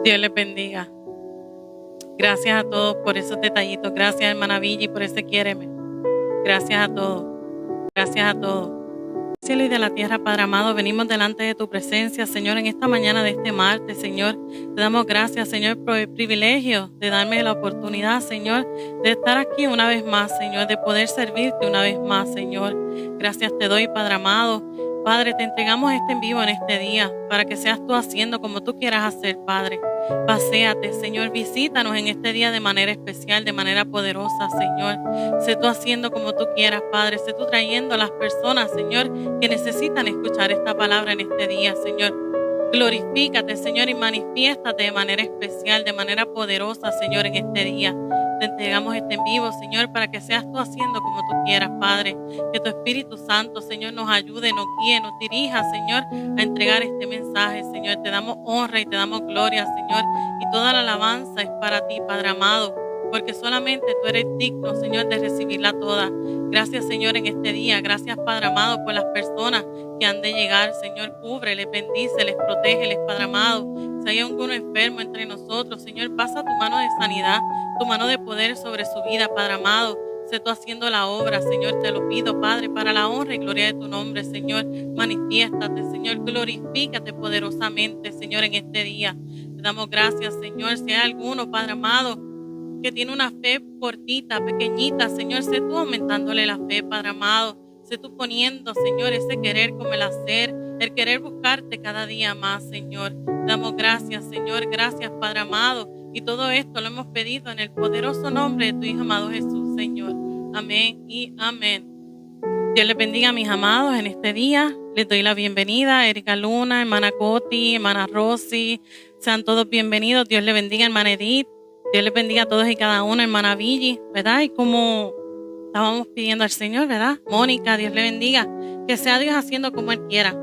Dios les bendiga. Gracias a todos por esos detallitos. Gracias, hermana Villa, por ese quiéreme. Gracias a todos. Gracias a todos. Cielo y de la tierra, Padre amado, venimos delante de tu presencia, Señor, en esta mañana de este martes, Señor. Te damos gracias, Señor, por el privilegio de darme la oportunidad, Señor, de estar aquí una vez más, Señor, de poder servirte una vez más, Señor. Gracias te doy, Padre amado. Padre, te entregamos este en vivo en este día, para que seas tú haciendo como tú quieras hacer, Padre. Paséate, Señor, visítanos en este día de manera especial, de manera poderosa, Señor. Sé tú haciendo como tú quieras, Padre. Sé tú trayendo a las personas, Señor, que necesitan escuchar esta palabra en este día, Señor. Glorifícate, Señor, y manifiéstate de manera especial, de manera poderosa, Señor, en este día. Te entregamos este en vivo, Señor, para que seas tú haciendo como tú quieras, Padre. Que tu Espíritu Santo, Señor, nos ayude, nos guíe, nos dirija, Señor, a entregar este mensaje, Señor. Te damos honra y te damos gloria, Señor, y toda la alabanza es para ti, Padre amado, porque solamente tú eres digno, Señor, de recibirla toda. Gracias, Señor, en este día. Gracias, Padre amado, por las personas que han de llegar, Señor. Cúbreles, bendíceles, protégeles, Padre amado. Si hay alguno enfermo entre nosotros, Señor, pasa tu mano de sanidad, tu mano de poder sobre su vida, Padre amado. Sé tú haciendo la obra, Señor, te lo pido, Padre, para la honra y gloria de tu nombre, Señor. Manifiéstate, Señor, glorifícate poderosamente, Señor, en este día. Te damos gracias, Señor. Si hay alguno, Padre amado, que tiene una fe cortita, pequeñita, Señor, sé tú aumentándole la fe, Padre amado. Sé tú poniendo, Señor, ese querer como el hacer, el querer buscarte cada día más, Señor. Te damos gracias, Señor. Gracias, Padre amado. Y todo esto lo hemos pedido en el poderoso nombre de tu Hijo amado Jesús, Señor. Amén y amén. Dios les bendiga a mis amados en este día. Les doy la bienvenida a Erika Luna, hermana Coti, hermana Rosy. Sean todos bienvenidos. Dios les bendiga, hermana Edith. Dios les bendiga a todos y cada uno, hermana Villi, ¿verdad? Y como estábamos pidiendo al Señor, ¿verdad? Mónica, Dios le bendiga. Que sea Dios haciendo como Él quiera.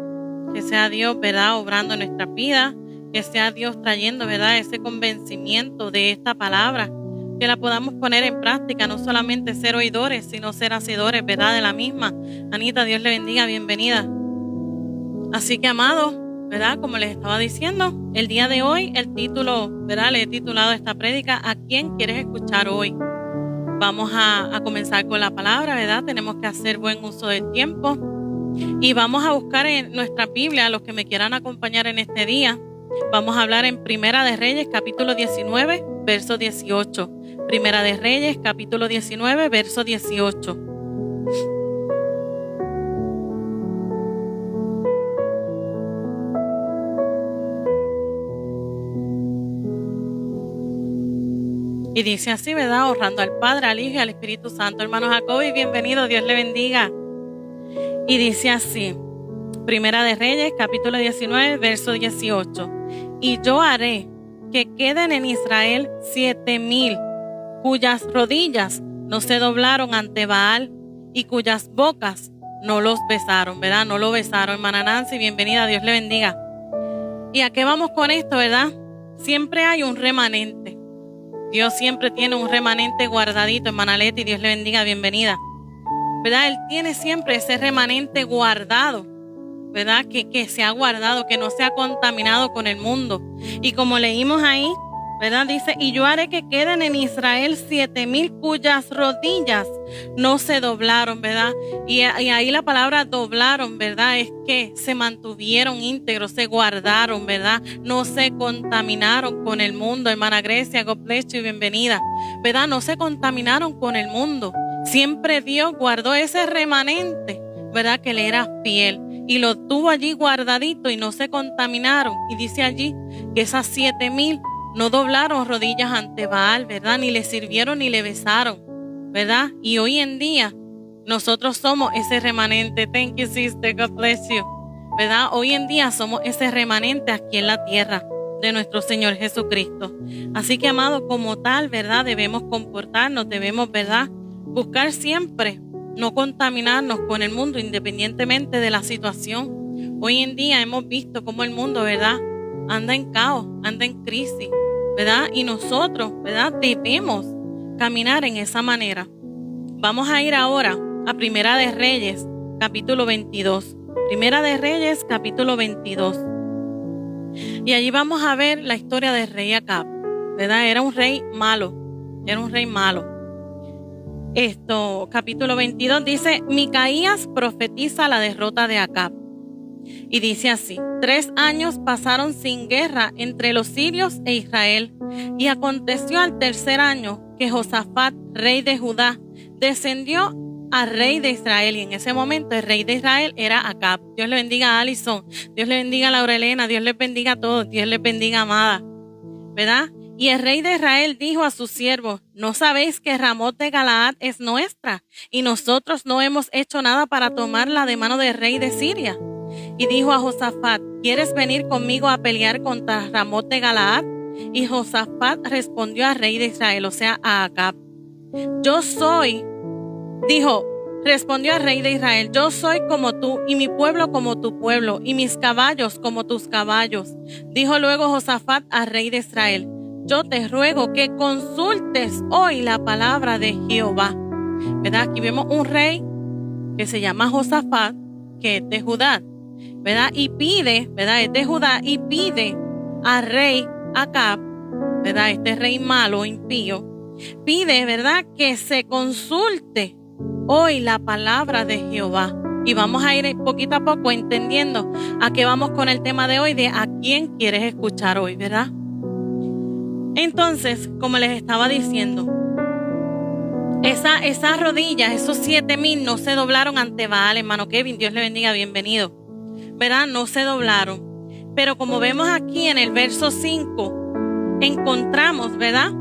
Que sea Dios, ¿verdad? Obrando en nuestras vidas. Que sea Dios trayendo, ¿verdad? Ese convencimiento de esta palabra. Que la podamos poner en práctica. No solamente ser oidores, sino ser hacedores, ¿verdad? De la misma. Anita, Dios le bendiga. Bienvenida. Así que, amados, ¿verdad? Como les estaba diciendo, el día de hoy, el título, ¿verdad? Le he titulado esta prédica, ¿a quién quieres escuchar hoy? Vamos a comenzar con la palabra, ¿verdad? Tenemos que hacer buen uso del tiempo. Y vamos a buscar en nuestra Biblia, a los que me quieran acompañar en este día. Vamos a hablar en Primera de Reyes, capítulo 19, verso 18. Primera de Reyes, capítulo 19, verso 18. Y dice así, ¿verdad? Honrando al Padre, al Hijo y al Espíritu Santo. Hermano Jacobi, bienvenido, Dios le bendiga. Y dice así, Primera de Reyes, capítulo 19, verso 18. Y yo haré que queden en Israel 7,000, cuyas rodillas no se doblaron ante Baal y cuyas bocas no los besaron, ¿verdad? No lo besaron. Hermana Nancy, bienvenida, Dios le bendiga. ¿Y a qué vamos con esto, verdad? Siempre hay un remanente. Dios siempre tiene un remanente guardadito, hermana Leti, Dios le bendiga, bienvenida. ¿Verdad? Él tiene siempre ese remanente guardado, ¿verdad? Que se ha guardado, que no se ha contaminado con el mundo. Y como leímos ahí, ¿verdad? Dice, y yo haré que queden en Israel 7,000 cuyas rodillas no se doblaron, ¿verdad? Y ahí la palabra doblaron, ¿verdad? Es que se mantuvieron íntegros, se guardaron, ¿verdad? No se contaminaron con el mundo. Hermana Grecia, God bless you, bienvenida, ¿verdad? No se contaminaron con el mundo. Siempre Dios guardó ese remanente, ¿verdad? Que le era fiel. Y lo tuvo allí guardadito y no se contaminaron. Y dice allí que esas 7,000 no doblaron rodillas ante Baal, ¿verdad? Ni le sirvieron ni le besaron, ¿verdad? Y hoy en día nosotros somos ese remanente. Thank you, sister. God bless you. ¿Verdad? Hoy en día somos ese remanente aquí en la tierra de nuestro Señor Jesucristo. Así que, amado, como tal, ¿verdad? Debemos comportarnos, debemos, ¿verdad? Buscar siempre no contaminarnos con el mundo independientemente de la situación. Hoy en día hemos visto cómo el mundo, ¿verdad? Anda en caos, anda en crisis, ¿verdad? Y nosotros, ¿verdad? Debemos caminar en esa manera. Vamos a ir ahora a Primera de Reyes, capítulo 22. Primera de Reyes, capítulo 22. Y allí vamos a ver la historia del rey Acab, ¿verdad? Era un rey malo. Capítulo 22 dice: Micaías profetiza la derrota de Acab. Y dice así: 3 años pasaron sin guerra entre los sirios e Israel. Y aconteció al tercer año que Josafat, rey de Judá, descendió al rey de Israel. Y en ese momento el rey de Israel era Acab. Dios le bendiga a Alison, Dios le bendiga a Laurelena, Dios le bendiga a todos, Dios le bendiga a Amada, ¿verdad? Y el rey de Israel dijo a sus siervos: ¿No sabéis que Ramot de Galaad es nuestra? Y nosotros no hemos hecho nada para tomarla de mano del rey de Siria. Y dijo a Josafat: ¿Quieres venir conmigo a pelear contra Ramot de Galaad? Y Josafat respondió al rey de Israel, o sea, a Acab: respondió al rey de Israel: yo soy como tú, y mi pueblo como tu pueblo, y mis caballos como tus caballos. Dijo luego Josafat al rey de Israel: yo te ruego que consultes hoy la palabra de Jehová. ¿Verdad? Aquí vemos un rey que se llama Josafat, que es de Judá, ¿verdad? Y pide, ¿verdad? Es de Judá, y pide al rey Acab, ¿verdad? Este rey malo, impío, pide, ¿verdad?, que se consulte hoy la palabra de Jehová. Y vamos a ir poquito a poco entendiendo a qué vamos con el tema de hoy, de a quién quieres escuchar hoy, ¿verdad? Entonces, como les estaba diciendo, esas rodillas, esos 7,000 no se doblaron ante Baal, hermano Kevin, Dios le bendiga, bienvenido, ¿verdad? No se doblaron. Pero como vemos aquí en el verso 5, encontramos, ¿verdad?,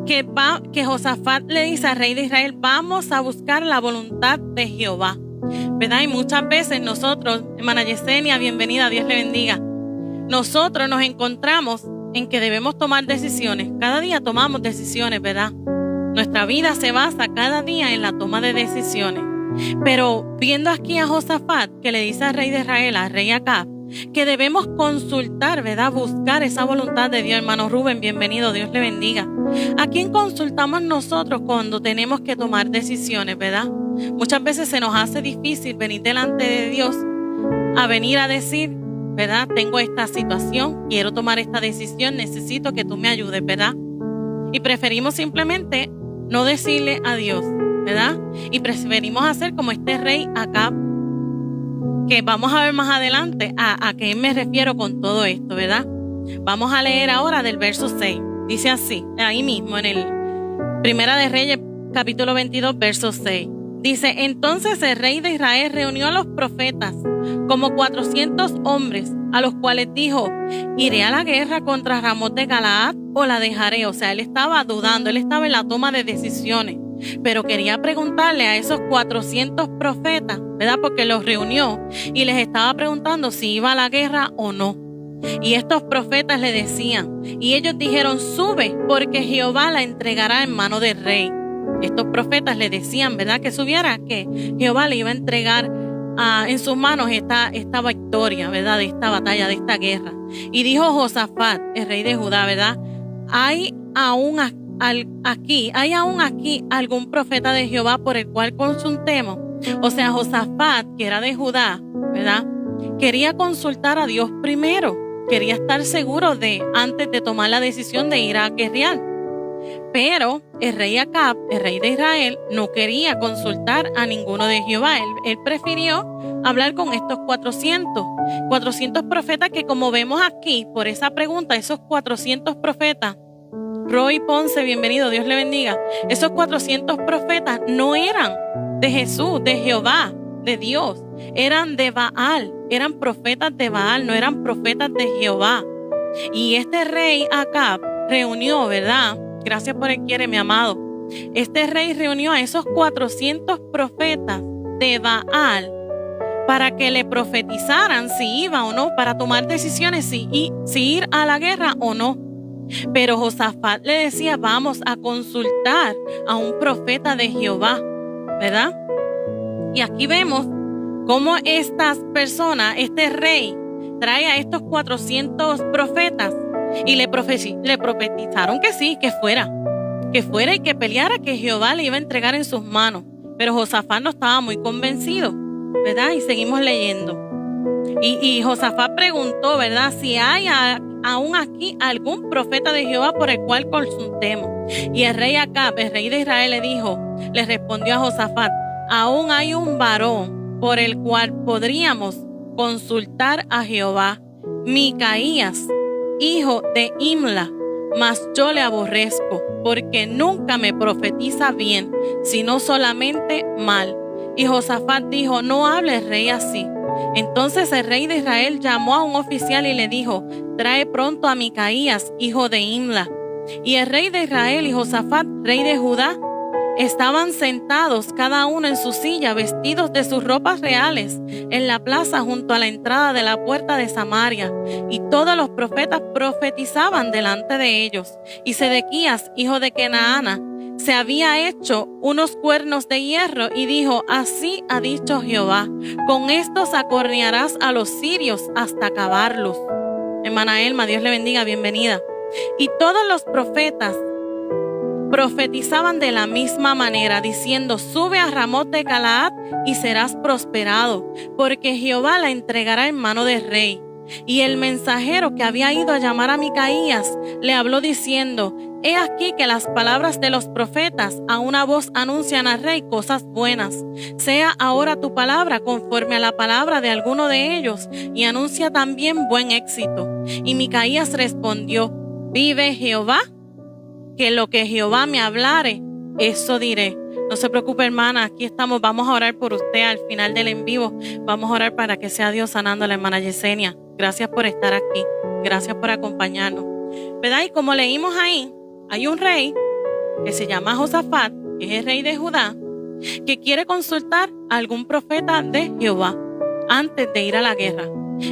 que Josafat le dice al rey de Israel: vamos a buscar la voluntad de Jehová, ¿verdad? Y muchas veces nosotros, hermana Yesenia, bienvenida, Dios le bendiga, nosotros nos encontramos en que debemos tomar decisiones. Cada día tomamos decisiones, ¿verdad? Nuestra vida se basa cada día en la toma de decisiones. Pero viendo aquí a Josafat, que le dice al rey de Israel, al rey Acab, que debemos consultar, ¿verdad? Buscar esa voluntad de Dios. Hermano Rubén, bienvenido, Dios le bendiga. ¿A quién consultamos nosotros cuando tenemos que tomar decisiones, verdad? Muchas veces se nos hace difícil venir delante de Dios a venir a decir, ¿verdad? Tengo esta situación, quiero tomar esta decisión, necesito que tú me ayudes, ¿verdad? Y preferimos simplemente no decirle a Dios, ¿verdad? Y preferimos hacer como este rey Acab, que vamos a ver más adelante a qué me refiero con todo esto, ¿verdad? Vamos a leer ahora del verso 6. Dice así, ahí mismo en el Primera de Reyes, capítulo 22, verso 6. Dice: entonces el rey de Israel reunió a los profetas, como 400 hombres, a los cuales dijo: ¿iré a la guerra contra Ramot de Galaad o la dejaré? O sea, él estaba dudando, él estaba en la toma de decisiones, pero quería preguntarle a esos 400 profetas, ¿verdad? Porque los reunió y les estaba preguntando si iba a la guerra o no. Y estos profetas le decían, y ellos dijeron: sube, porque Jehová la entregará en mano del rey. Estos profetas le decían, ¿verdad?, que subiera, que Jehová le iba a entregar en sus manos esta victoria, ¿verdad?, de esta batalla, de esta guerra. Y dijo Josafat, el rey de Judá, ¿verdad?, ¿hay aún aquí algún profeta de Jehová por el cual consultemos? O sea, Josafat, que era de Judá, ¿verdad?, quería consultar a Dios primero, quería estar seguro antes de tomar la decisión de ir a guerrear. Pero el rey Acab, el rey de Israel, no quería consultar a ninguno de Jehová. Él prefirió hablar con estos 400 profetas, que, como vemos aquí, por esa pregunta, esos 400 profetas, Roy Ponce, bienvenido, Dios le bendiga, esos 400 profetas no eran de Jesús, de Jehová, de Dios, eran de Baal, eran profetas de Baal, no eran profetas de Jehová. Y este rey Acab reunió, ¿verdad? Gracias por el quiere, mi amado. Este rey reunió a esos 400 profetas de Baal para que le profetizaran si iba o no, para tomar decisiones si ir a la guerra o no. Pero Josafat le decía: vamos a consultar a un profeta de Jehová, ¿verdad? Y aquí vemos cómo estas personas, este rey, trae a estos 400 profetas y le profetizaron que sí, que fuera y que peleara, que Jehová le iba a entregar en sus manos. Pero Josafat no estaba muy convencido, ¿verdad? Y seguimos leyendo. Y Josafat preguntó, ¿verdad? Si hay aún aquí algún profeta de Jehová por el cual consultemos. Y el rey Acab, el rey de Israel, le respondió a Josafat: aún hay un varón por el cual podríamos consultar a Jehová, Micaías, hijo de Imla, mas yo le aborrezco, porque nunca me profetiza bien, sino solamente mal. Y Josafat dijo: no hable, rey, así. Entonces el rey de Israel llamó a un oficial y le dijo: trae pronto a Micaías, hijo de Imla. Y el rey de Israel y Josafat, rey de Judá, estaban sentados cada uno en su silla, vestidos de sus ropas reales, en la plaza junto a la entrada de la puerta de Samaria. Y todos los profetas profetizaban delante de ellos. Y Sedequías, hijo de Kenaana, se había hecho unos cuernos de hierro y dijo: así ha dicho Jehová, con estos acornearás a los sirios hasta acabarlos. Hermana Elma, Dios le bendiga, bienvenida. Y todos los profetas profetizaban de la misma manera, diciendo: sube a Ramot de Galaad y serás prosperado, porque Jehová la entregará en mano del rey. Y el mensajero que había ido a llamar a Micaías le habló diciendo: he aquí que las palabras de los profetas a una voz anuncian al rey cosas buenas. Sea ahora tu palabra conforme a la palabra de alguno de ellos, y anuncia también buen éxito. Y Micaías respondió: vive Jehová, que lo que Jehová me hablare, eso diré. No se preocupe, hermana, aquí estamos. Vamos a orar por usted al final del en vivo. Vamos a orar para que sea Dios sanando a la hermana Yesenia. Gracias por estar aquí. Gracias por acompañarnos. ¿Verdad? Y como leímos ahí, hay un rey que se llama Josafat, que es el rey de Judá, que quiere consultar a algún profeta de Jehová antes de ir a la guerra.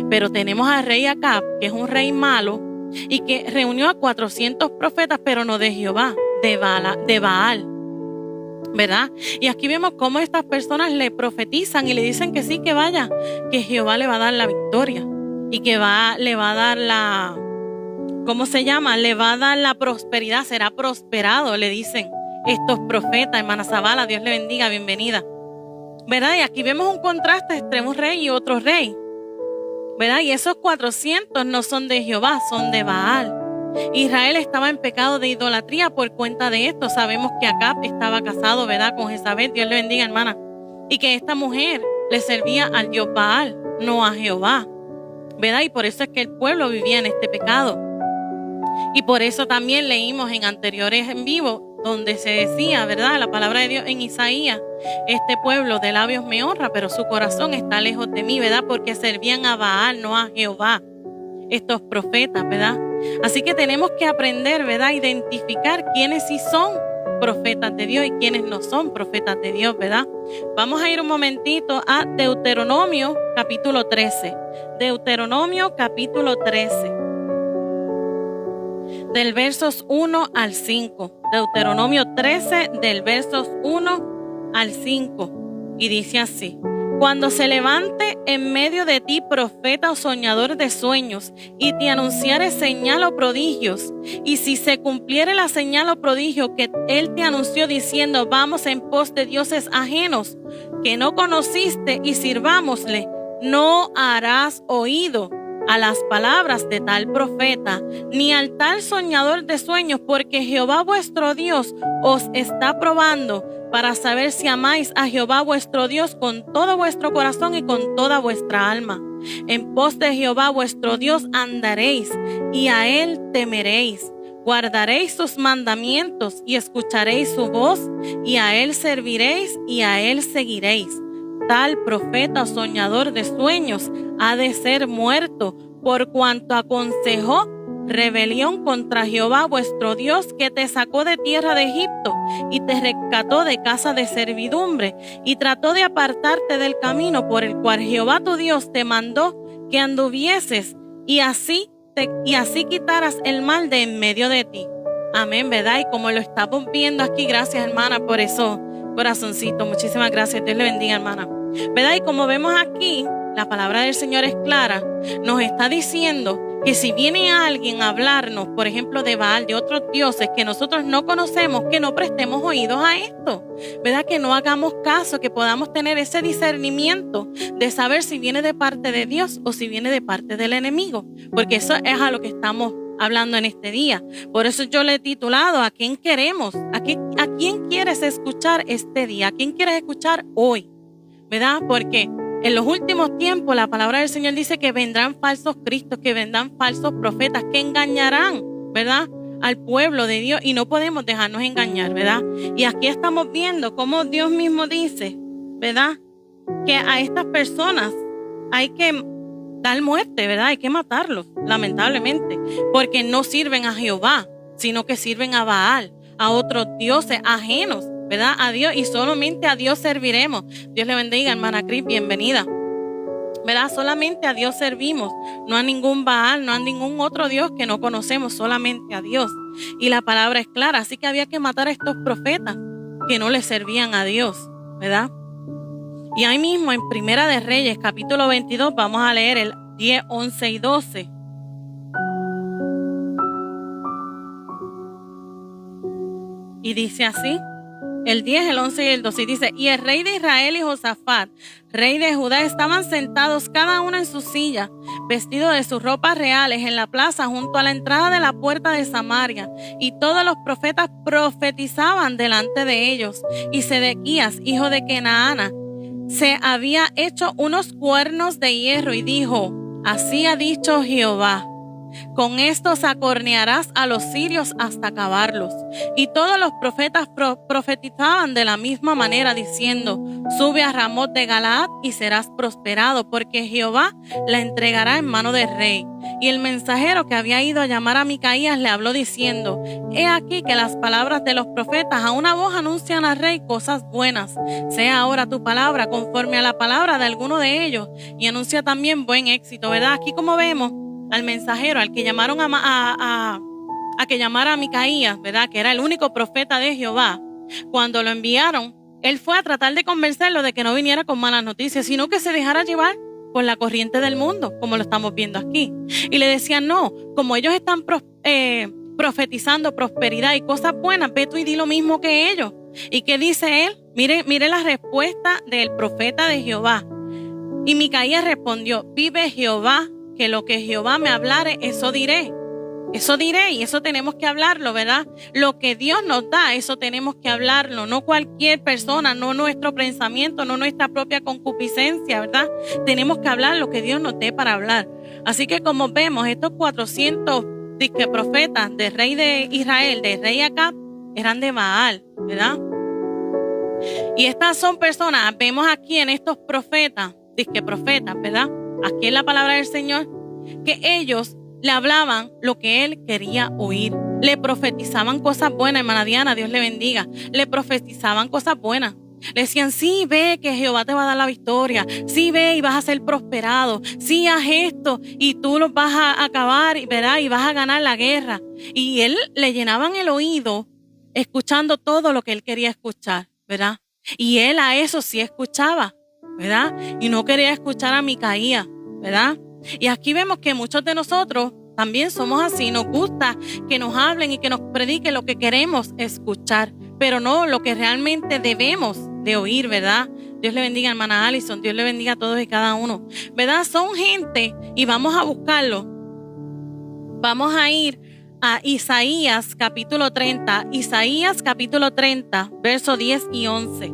Pero tenemos al rey Acab, que es un rey malo, y que reunió a 400 profetas, pero no de Jehová, de Baal, ¿verdad? Y aquí vemos cómo estas personas le profetizan y le dicen que sí, que vaya, que Jehová le va a dar la victoria y que le va a dar la, ¿cómo se llama? Le va a dar la prosperidad, será prosperado, le dicen estos profetas. Hermana Zavala, Dios le bendiga, bienvenida, ¿verdad? Y aquí vemos un contraste entre un rey y otro rey, ¿verdad? Y esos 400 no son de Jehová, son de Baal. Israel estaba en pecado de idolatría por cuenta de esto. Sabemos que Acab estaba casado, ¿verdad?, con Jezabel, Dios le bendiga, hermana, y que esta mujer le servía al dios Baal, no a Jehová, ¿verdad? Y por eso es que el pueblo vivía en este pecado. Y por eso también leímos en anteriores en vivo donde se decía, ¿verdad?, la palabra de Dios en Isaías: este pueblo de labios me honra, pero su corazón está lejos de mí, ¿verdad? Porque servían a Baal, no a Jehová, estos profetas, ¿verdad? Así que tenemos que aprender, ¿verdad?, a identificar quiénes sí son profetas de Dios y quiénes no son profetas de Dios, ¿verdad? Vamos a ir un momentito a Deuteronomio capítulo 13. Deuteronomio capítulo 13. Del versos 1 al 5. Deuteronomio 13, del versos 1 al 5. Y dice así: cuando se levante en medio de ti profeta o soñador de sueños, y te anunciare señal o prodigios, y si se cumpliere la señal o prodigio que él te anunció diciendo: vamos en pos de dioses ajenos que no conociste y sirvámosle, no harás oído a las palabras de tal profeta, ni al tal soñador de sueños, porque Jehová vuestro Dios os está probando para saber si amáis a Jehová vuestro Dios con todo vuestro corazón y con toda vuestra alma. En pos de Jehová vuestro Dios andaréis, y a él temeréis. Guardaréis sus mandamientos y escucharéis su voz, y a él serviréis y a él seguiréis. Tal profeta o soñador de sueños ha de ser muerto, por cuanto aconsejó rebelión contra Jehová vuestro Dios, que te sacó de tierra de Egipto y te rescató de casa de servidumbre, y trató de apartarte del camino por el cual Jehová tu Dios te mandó que anduvieses, y así quitaras el mal de en medio de ti. Amén, ¿verdad? Y como lo estamos viendo aquí, gracias, hermana, por eso, corazoncito, muchísimas gracias, Dios le bendiga, hermana, ¿verdad? Y como vemos aquí, la palabra del Señor es clara, nos está diciendo que si viene alguien a hablarnos, por ejemplo, de Baal, de otros dioses que nosotros no conocemos, que no prestemos oídos a esto, ¿verdad? Que no hagamos caso, que podamos tener ese discernimiento de saber si viene de parte de Dios o si viene de parte del enemigo, porque eso es a lo que estamos hablando en este día. Por eso yo le he titulado ¿a quién queremos? ¿A quién quieres escuchar este día? ¿A quién quieres escuchar hoy? ¿Verdad? Porque en los últimos tiempos la palabra del Señor dice que vendrán falsos cristos, que vendrán falsos profetas, que engañarán, ¿verdad?, al pueblo de Dios, y no podemos dejarnos engañar, ¿verdad? Y aquí estamos viendo cómo Dios mismo dice, ¿verdad?, que a estas personas hay que dar muerte, ¿verdad? Hay que matarlos, lamentablemente, porque no sirven a Jehová, sino que sirven a Baal, a otros dioses ajenos, ¿verdad?, a Dios, y solamente a Dios serviremos. Dios le bendiga, hermana Cris, bienvenida. ¿Verdad? Solamente a Dios servimos, no a ningún Baal, no a ningún otro Dios que no conocemos, solamente a Dios. Y la palabra es clara, así que había que matar a estos profetas que no le servían a Dios, ¿verdad? Y ahí mismo en Primera de Reyes, capítulo 22, vamos a leer el 10, 11 y 12. Y dice así, el 10, el 11 y el 12, y dice: y el rey de Israel y Josafat, rey de Judá, estaban sentados cada uno en su silla, vestidos de sus ropas reales, en la plaza junto a la entrada de la puerta de Samaria, y todos los profetas profetizaban delante de ellos. Y Sedequías, hijo de Kenaana, se había hecho unos cuernos de hierro y dijo: así ha dicho Jehová, con estos acornearás a los sirios hasta acabarlos. Y todos los profetas profetizaban de la misma manera, diciendo: sube a Ramot de Galaad y serás prosperado, porque Jehová la entregará en mano del rey. Y el mensajero que había ido a llamar a Micaías le habló diciendo: he aquí que las palabras de los profetas a una voz anuncian al rey cosas buenas. Sea ahora tu palabra conforme a la palabra de alguno de ellos, y anuncia también buen éxito, ¿verdad? Aquí, como vemos, al mensajero, al que llamaron a que llamara a Micaías, ¿verdad?, que era el único profeta de Jehová, cuando lo enviaron, él fue a tratar de convencerlo de que no viniera con malas noticias, sino que se dejara llevar por la corriente del mundo, como lo estamos viendo aquí. Y le decían: no, como ellos están profetizando prosperidad y cosas buenas, ve tú y di lo mismo que ellos. ¿Y qué dice él? Mire la respuesta del profeta de Jehová. Y Micaías respondió: vive Jehová, que lo que Jehová me hablare, eso diré. Eso diré, y eso tenemos que hablarlo, ¿verdad? Lo que Dios nos da, eso tenemos que hablarlo. No cualquier persona, no nuestro pensamiento, no nuestra propia concupiscencia, ¿verdad? Tenemos que hablar lo que Dios nos dé para hablar. Así que, como vemos, estos 400 profetas del rey de Israel, del rey Acab, eran de Baal, ¿verdad? Y estas son personas, vemos aquí en estos profetas, profetas, ¿verdad? Aquí en la palabra del Señor, que ellos le hablaban lo que él quería oír. Le profetizaban cosas buenas, hermana Diana, Dios le bendiga. Le profetizaban cosas buenas. Le decían: sí, ve que Jehová te va a dar la victoria. Sí, ve y vas a ser prosperado. Sí, haz esto y tú los vas a acabar, ¿verdad? Y vas a ganar la guerra. Y él le llenaban el oído escuchando todo lo que él quería escuchar, ¿verdad? Y él a eso sí escuchaba, ¿verdad? Y no quería escuchar a Micaías, ¿verdad? Y aquí vemos que muchos de nosotros también somos así. Nos gusta que nos hablen y que nos prediquen lo que queremos escuchar, pero no lo que realmente debemos de oír, ¿verdad? Dios le bendiga, hermana Allison. Dios le bendiga a todos y cada uno, ¿verdad? Son gente, y vamos a buscarlo. Vamos a ir a Isaías capítulo 30. Isaías capítulo 30, versos 10 y 11.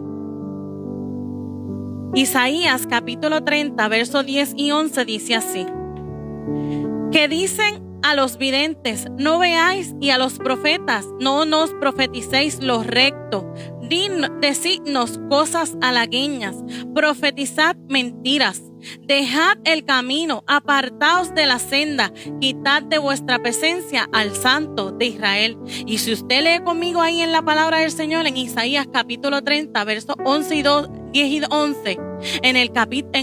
Isaías capítulo 30, versos 10 y 11 dice así: que dicen a los videntes: no veáis, y a los profetas: no nos profeticéis lo recto. Decidnos cosas halagueñas, profetizad mentiras. Dejad el camino, apartaos de la senda, quitad de vuestra presencia al Santo de Israel. Y si usted lee conmigo ahí en la palabra del Señor, en Isaías capítulo 30, versos 11 y 10 y 11, en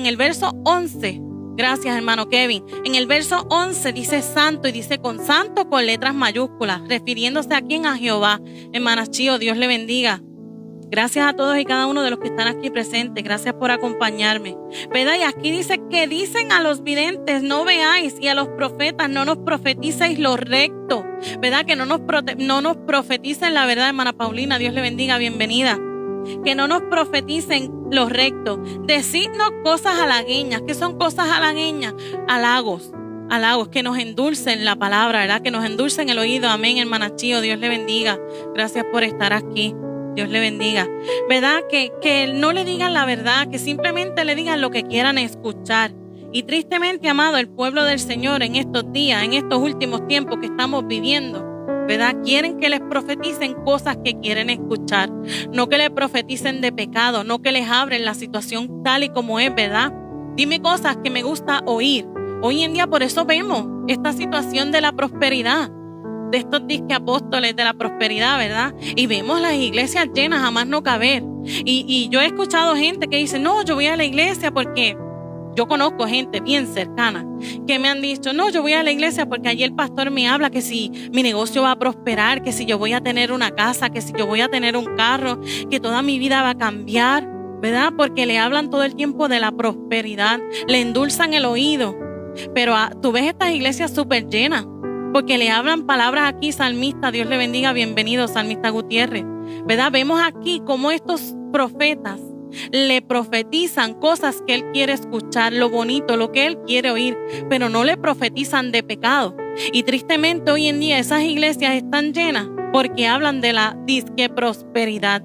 el verso 11, gracias hermano Kevin, en el verso 11 dice santo, y dice con santo con letras mayúsculas, refiriéndose a quién, a Jehová. Hermana Chío, Dios le bendiga. Gracias a todos y cada uno de los que están aquí presentes. Gracias por acompañarme. ¿Verdad? Y aquí dice que dicen a los videntes, no veáis, y a los profetas, no nos profeticéis lo recto. ¿Verdad? Que no nos profeticen la verdad, hermana Paulina. Dios le bendiga, bienvenida. Que no nos profeticen lo recto. Decidnos cosas halagueñas. ¿Qué son cosas halagueñas? Halagos, que nos endulcen la palabra, ¿verdad? Que nos endulcen el oído. Amén, hermana Chío. Dios le bendiga. Gracias por estar aquí. Dios le bendiga. ¿Verdad? Que no le digan la verdad, que simplemente le digan lo que quieran escuchar. Y tristemente, amado, el pueblo del Señor en estos días, en estos últimos tiempos que estamos viviendo, ¿verdad? Quieren que les profeticen cosas que quieren escuchar. No que les profeticen de pecado, no que les abren la situación tal y como es, ¿verdad? Dime cosas que me gusta oír. Hoy en día por eso vemos esta situación de la prosperidad, de estos disque apóstoles de la prosperidad, ¿verdad? Y vemos las iglesias llenas a más no caber. Y yo he escuchado gente que dice, no, yo voy a la iglesia porque yo conozco gente bien cercana que me han dicho, no, yo voy a la iglesia porque allí el pastor me habla que si mi negocio va a prosperar, que si yo voy a tener una casa, que si yo voy a tener un carro, que toda mi vida va a cambiar, ¿verdad? Porque le hablan todo el tiempo de la prosperidad, le endulzan el oído. Pero tú ves estas iglesias súper llenas, porque le hablan palabras aquí, salmista, Dios le bendiga, bienvenido, salmista Gutiérrez, ¿verdad? Vemos aquí cómo estos profetas le profetizan cosas que él quiere escuchar, lo bonito, lo que él quiere oír, pero no le profetizan de pecado. Y tristemente hoy en día esas iglesias están llenas porque hablan de la disque prosperidad,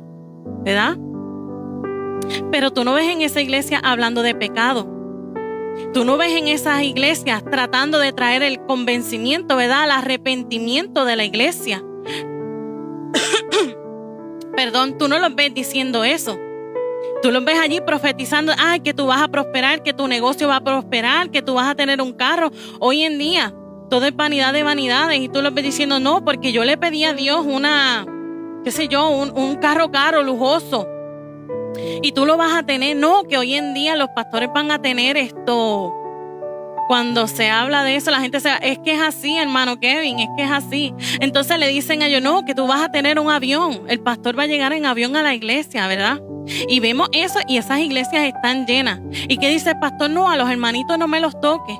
¿verdad? Pero tú no ves en esa iglesia hablando de pecado. Tú no ves en esas iglesias tratando de traer el convencimiento, ¿verdad? El arrepentimiento de la iglesia. Perdón, tú no los ves diciendo eso. Tú los ves allí profetizando, ay, que tú vas a prosperar, que tu negocio va a prosperar, que tú vas a tener un carro. Hoy en día, todo es vanidad de vanidades y tú los ves diciendo, no, porque yo le pedí a Dios un carro caro, lujoso. Y tú lo vas a tener. No, que hoy en día los pastores van a tener esto. Cuando se habla de eso, la gente es que es así, hermano Kevin, es que es así. Entonces le dicen a ellos, no, que tú vas a tener un avión. El pastor va a llegar en avión a la iglesia, ¿verdad? Y vemos eso y esas iglesias están llenas. ¿Y qué dice el pastor? No, a los hermanitos no me los toques.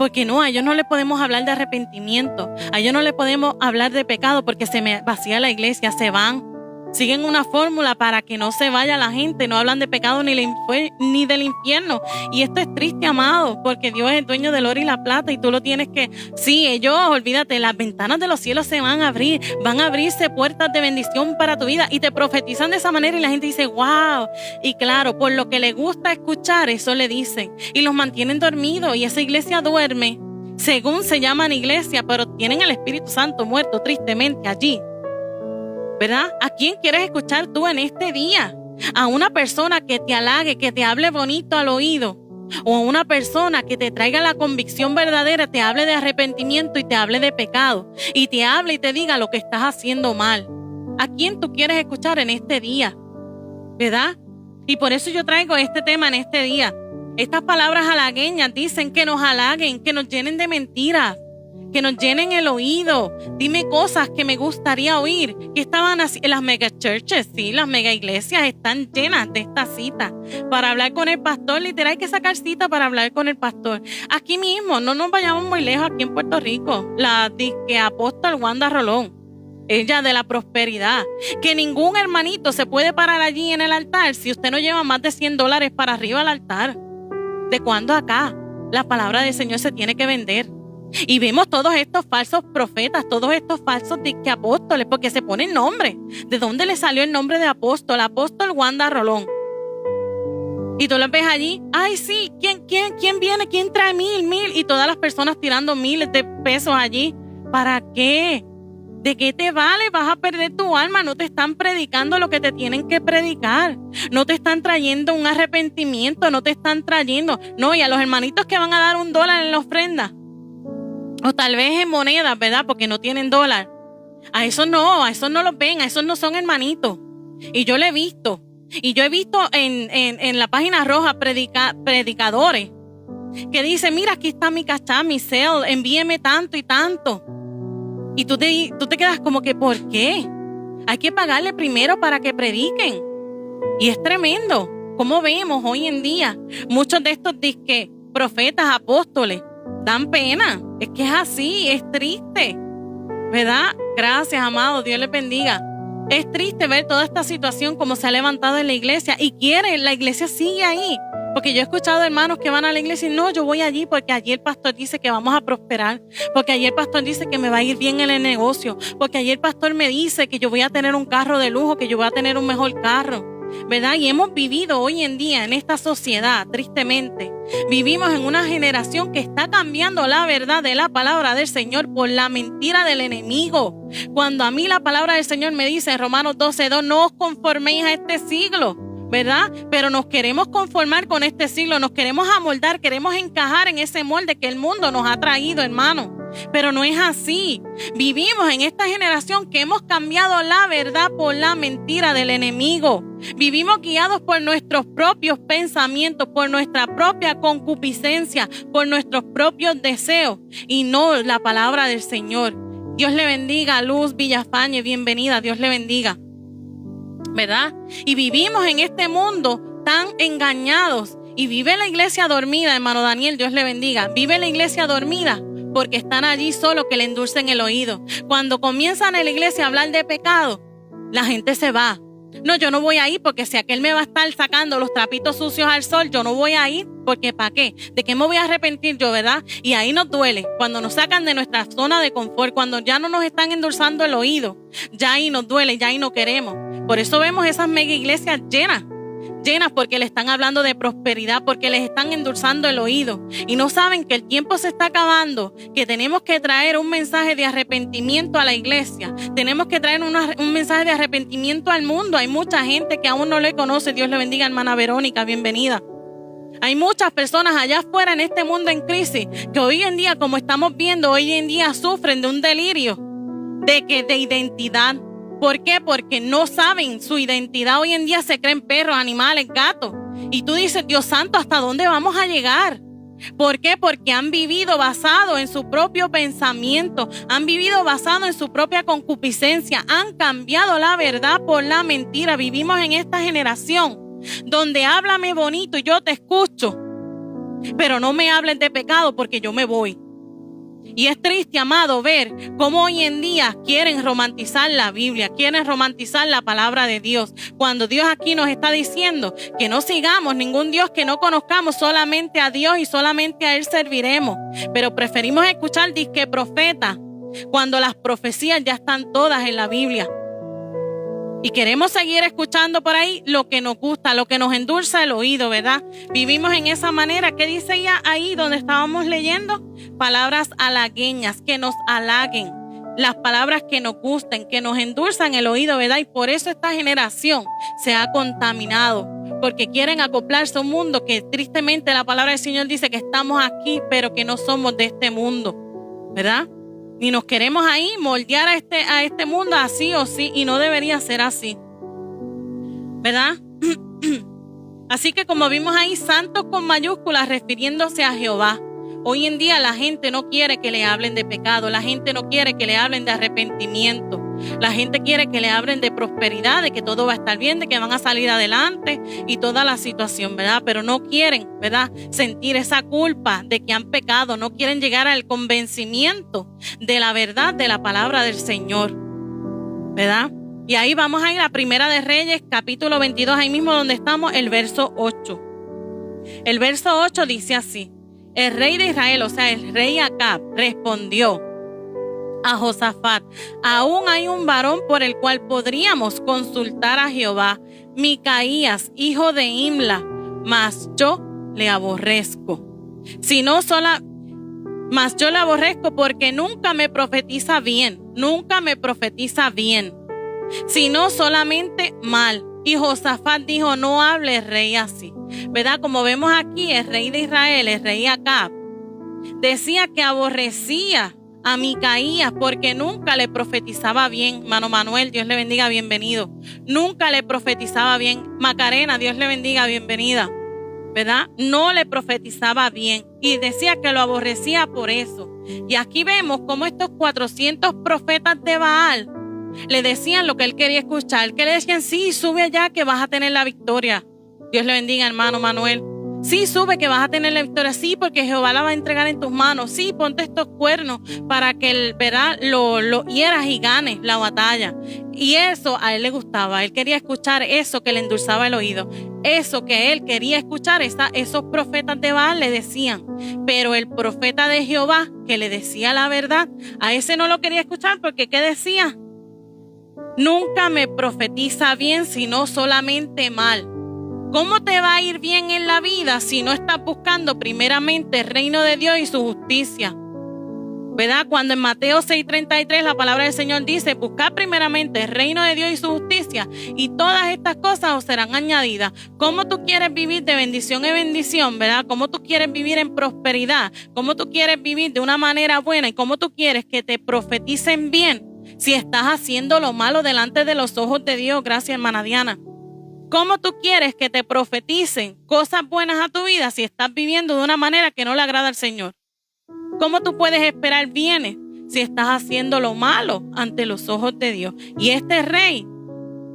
Porque no, a ellos no les podemos hablar de arrepentimiento. A ellos no les podemos hablar de pecado porque se me vacía la iglesia, se van. Siguen una fórmula para que no se vaya la gente. No hablan de pecado ni del infierno. Y esto es triste, amado, porque Dios es el dueño del oro y la plata y tú lo tienes que... Sí, ellos, olvídate, las ventanas de los cielos se van a abrir. Van a abrirse puertas de bendición para tu vida. Y te profetizan de esa manera y la gente dice, wow. Y claro, por lo que le gusta escuchar, eso le dicen. Y los mantienen dormidos y esa iglesia duerme. Según se llaman iglesia, pero tienen el Espíritu Santo muerto tristemente allí. ¿Verdad? ¿A quién quieres escuchar tú en este día? ¿A una persona que te halague, que te hable bonito al oído? ¿O a una persona que te traiga la convicción verdadera, te hable de arrepentimiento y te hable de pecado? Y te hable y te diga lo que estás haciendo mal. ¿A quién tú quieres escuchar en este día? ¿Verdad? Y por eso yo traigo este tema en este día. Estas palabras halagueñas dicen que nos halaguen, que nos llenen de mentiras, que nos llenen el oído. Dime cosas que me gustaría oír. Que estaban así en las mega churches, sí, las mega iglesias están llenas de esta cita para hablar con el pastor. Literal, hay que sacar cita para hablar con el pastor. Aquí mismo, no nos vayamos muy lejos, aquí en Puerto Rico, la disque apóstol Wanda Rolón, ella de la prosperidad, que ningún hermanito se puede parar allí en el altar si usted no lleva más de $100 para arriba al altar. ¿De cuándo acá la palabra del Señor se tiene que vender? Y vemos todos estos falsos profetas, todos estos falsos apóstoles, porque se ponen nombre. ¿De dónde le salió el nombre de apóstol? Apóstol Wanda Rolón. Y tú lo ves allí, ay sí, ¿quién viene? ¿Quién trae 1,000? Y todas las personas tirando miles de pesos allí. ¿Para qué? ¿De qué te vale? Vas a perder tu alma. No te están predicando lo que te tienen que predicar. No te están trayendo un arrepentimiento, no te están trayendo. No, y a los hermanitos que van a dar $1 en la ofrenda, o tal vez en monedas, ¿verdad? Porque no tienen dólar. A esos no los ven, a esos no son hermanitos. Y yo lo he visto. Y yo he visto en la página roja predicadores que dicen, mira, aquí está mi cachá, mi cel, envíeme tanto y tanto. Y tú te quedas como que, ¿por qué? Hay que pagarle primero para que prediquen. Y es tremendo. Como vemos hoy en día, muchos de estos disque profetas, apóstoles, dan pena. Es que es así, es triste, ¿verdad? Gracias, amados, Dios les bendiga. Es triste ver toda esta situación como se ha levantado en la iglesia y la iglesia sigue ahí. Porque yo he escuchado hermanos que van a la iglesia y no, yo voy allí porque allí el pastor dice que vamos a prosperar, porque allí el pastor dice que me va a ir bien en el negocio, porque allí el pastor me dice que yo voy a tener un carro de lujo, que yo voy a tener un mejor carro, ¿verdad? Y hemos vivido hoy en día en esta sociedad, tristemente, vivimos en una generación que está cambiando la verdad de la palabra del Señor por la mentira del enemigo. Cuando a mí la palabra del Señor me dice en Romanos 12:2, no os conforméis a este siglo, ¿verdad? Pero nos queremos conformar con este siglo, nos queremos amoldar, queremos encajar en ese molde que el mundo nos ha traído, hermano. Pero no es así. Vivimos en esta generación que hemos cambiado la verdad por la mentira del enemigo. Vivimos guiados por nuestros propios pensamientos, por nuestra propia concupiscencia, por nuestros propios deseos y no la palabra del Señor. Dios le bendiga, Luz Villafañe, bienvenida, Dios le bendiga, ¿verdad? Y vivimos en este mundo tan engañados y vive la iglesia dormida, hermano Daniel, Dios le bendiga. Vive la iglesia dormida porque están allí solo que le endulcen el oído. Cuando comienzan en la iglesia a hablar de pecado, la gente se va. No, yo no voy a ir porque si aquel me va a estar sacando los trapitos sucios al sol, yo no voy a ir porque ¿para qué? ¿De qué me voy a arrepentir yo, verdad? Y ahí nos duele, cuando nos sacan de nuestra zona de confort, cuando ya no nos están endulzando el oído, ya ahí nos duele, ya ahí no queremos. Por eso vemos esas mega iglesias llenas porque le están hablando de prosperidad, porque les están endulzando el oído y no saben que el tiempo se está acabando, que tenemos que traer un mensaje de arrepentimiento a la iglesia, tenemos que traer un mensaje de arrepentimiento al mundo. Hay mucha gente que aún no le conoce. Dios le bendiga, hermana Verónica, bienvenida. Hay muchas personas allá afuera en este mundo en crisis que hoy en día, como estamos viendo, hoy en día sufren de un delirio de identidad. ¿Por qué? Porque no saben su identidad. Hoy en día se creen perros, animales, gatos. Y tú dices, Dios santo, ¿hasta dónde vamos a llegar? ¿Por qué? Porque han vivido basado en su propio pensamiento, han vivido basado en su propia concupiscencia, han cambiado la verdad por la mentira. Vivimos en esta generación donde háblame bonito y yo te escucho, pero no me hables de pecado porque yo me voy. Y es triste, amado, ver cómo hoy en día quieren romantizar la Biblia, quieren romantizar la palabra de Dios, cuando Dios aquí nos está diciendo que no sigamos ningún Dios que no conozcamos, solamente a Dios y solamente a Él serviremos. Pero preferimos escuchar disque profeta cuando las profecías ya están todas en la Biblia. Y queremos seguir escuchando por ahí lo que nos gusta, lo que nos endulza el oído, ¿verdad? Vivimos en esa manera. ¿Qué dice ella ahí donde estábamos leyendo? Palabras halagueñas, que nos halaguen. Las palabras que nos gusten, que nos endulzan el oído, ¿verdad? Y por eso esta generación se ha contaminado, porque quieren acoplarse a un mundo que tristemente la palabra del Señor dice que estamos aquí, pero que no somos de este mundo, ¿verdad? Y nos queremos ahí moldear a este mundo así o sí, y no debería ser así, ¿verdad? Así que como vimos ahí, santos con mayúsculas refiriéndose a Jehová. Hoy en día la gente no quiere que le hablen de pecado, la gente no quiere que le hablen de arrepentimiento, la gente quiere que le hablen de prosperidad, de que todo va a estar bien, de que van a salir adelante y toda la situación, ¿verdad? Pero no quieren, ¿verdad?, sentir esa culpa de que han pecado, no quieren llegar al convencimiento de la verdad de la palabra del Señor, ¿verdad? Y ahí vamos a ir a Primera de Reyes, capítulo 22, ahí mismo donde estamos, el verso 8. El verso 8 dice así: el rey de Israel, o sea, el rey Acab, respondió a Josafat: aún hay un varón por el cual podríamos consultar a Jehová, Micaías, hijo de Imla, mas yo le aborrezco. Mas yo le aborrezco porque nunca me profetiza bien, sino solamente mal. Y Josafat dijo: no hable rey así. ¿Verdad? Como vemos aquí, el rey de Israel, el rey Acab, decía que aborrecía a Micaías porque nunca le profetizaba bien. Mano Manuel, Dios le bendiga, bienvenido. Nunca le profetizaba bien. Macarena, Dios le bendiga, bienvenida. ¿Verdad? No le profetizaba bien y decía que lo aborrecía por eso. Y aquí vemos cómo estos 400 profetas de Baal le decían lo que él quería escuchar, que le decían, sí, sube allá que vas a tener la victoria. Dios le bendiga, hermano Manuel. Sí, sube que vas a tener la victoria. Sí, porque Jehová la va a entregar en tus manos. Sí, ponte estos cuernos para que lo hieras y ganes la batalla. Y eso a él le gustaba. Él quería escuchar eso que le endulzaba el oído. Eso que él quería escuchar, esos profetas de Baal le decían. Pero el profeta de Jehová, que le decía la verdad, a ese no lo quería escuchar porque ¿qué decía? Nunca me profetiza bien, sino solamente mal. ¿Cómo te va a ir bien en la vida si no estás buscando primeramente el reino de Dios y su justicia? ¿Verdad? Cuando en Mateo 6:33 la palabra del Señor dice, buscad primeramente el reino de Dios y su justicia y todas estas cosas os serán añadidas. ¿Cómo tú quieres vivir de bendición en bendición, verdad? ¿Cómo tú quieres vivir en prosperidad? ¿Cómo tú quieres vivir de una manera buena? ¿Y cómo tú quieres que te profeticen bien si estás haciendo lo malo delante de los ojos de Dios? Gracias, hermana Diana. ¿Cómo tú quieres que te profeticen cosas buenas a tu vida si estás viviendo de una manera que no le agrada al Señor? ¿Cómo tú puedes esperar bienes si estás haciendo lo malo ante los ojos de Dios? Y este rey,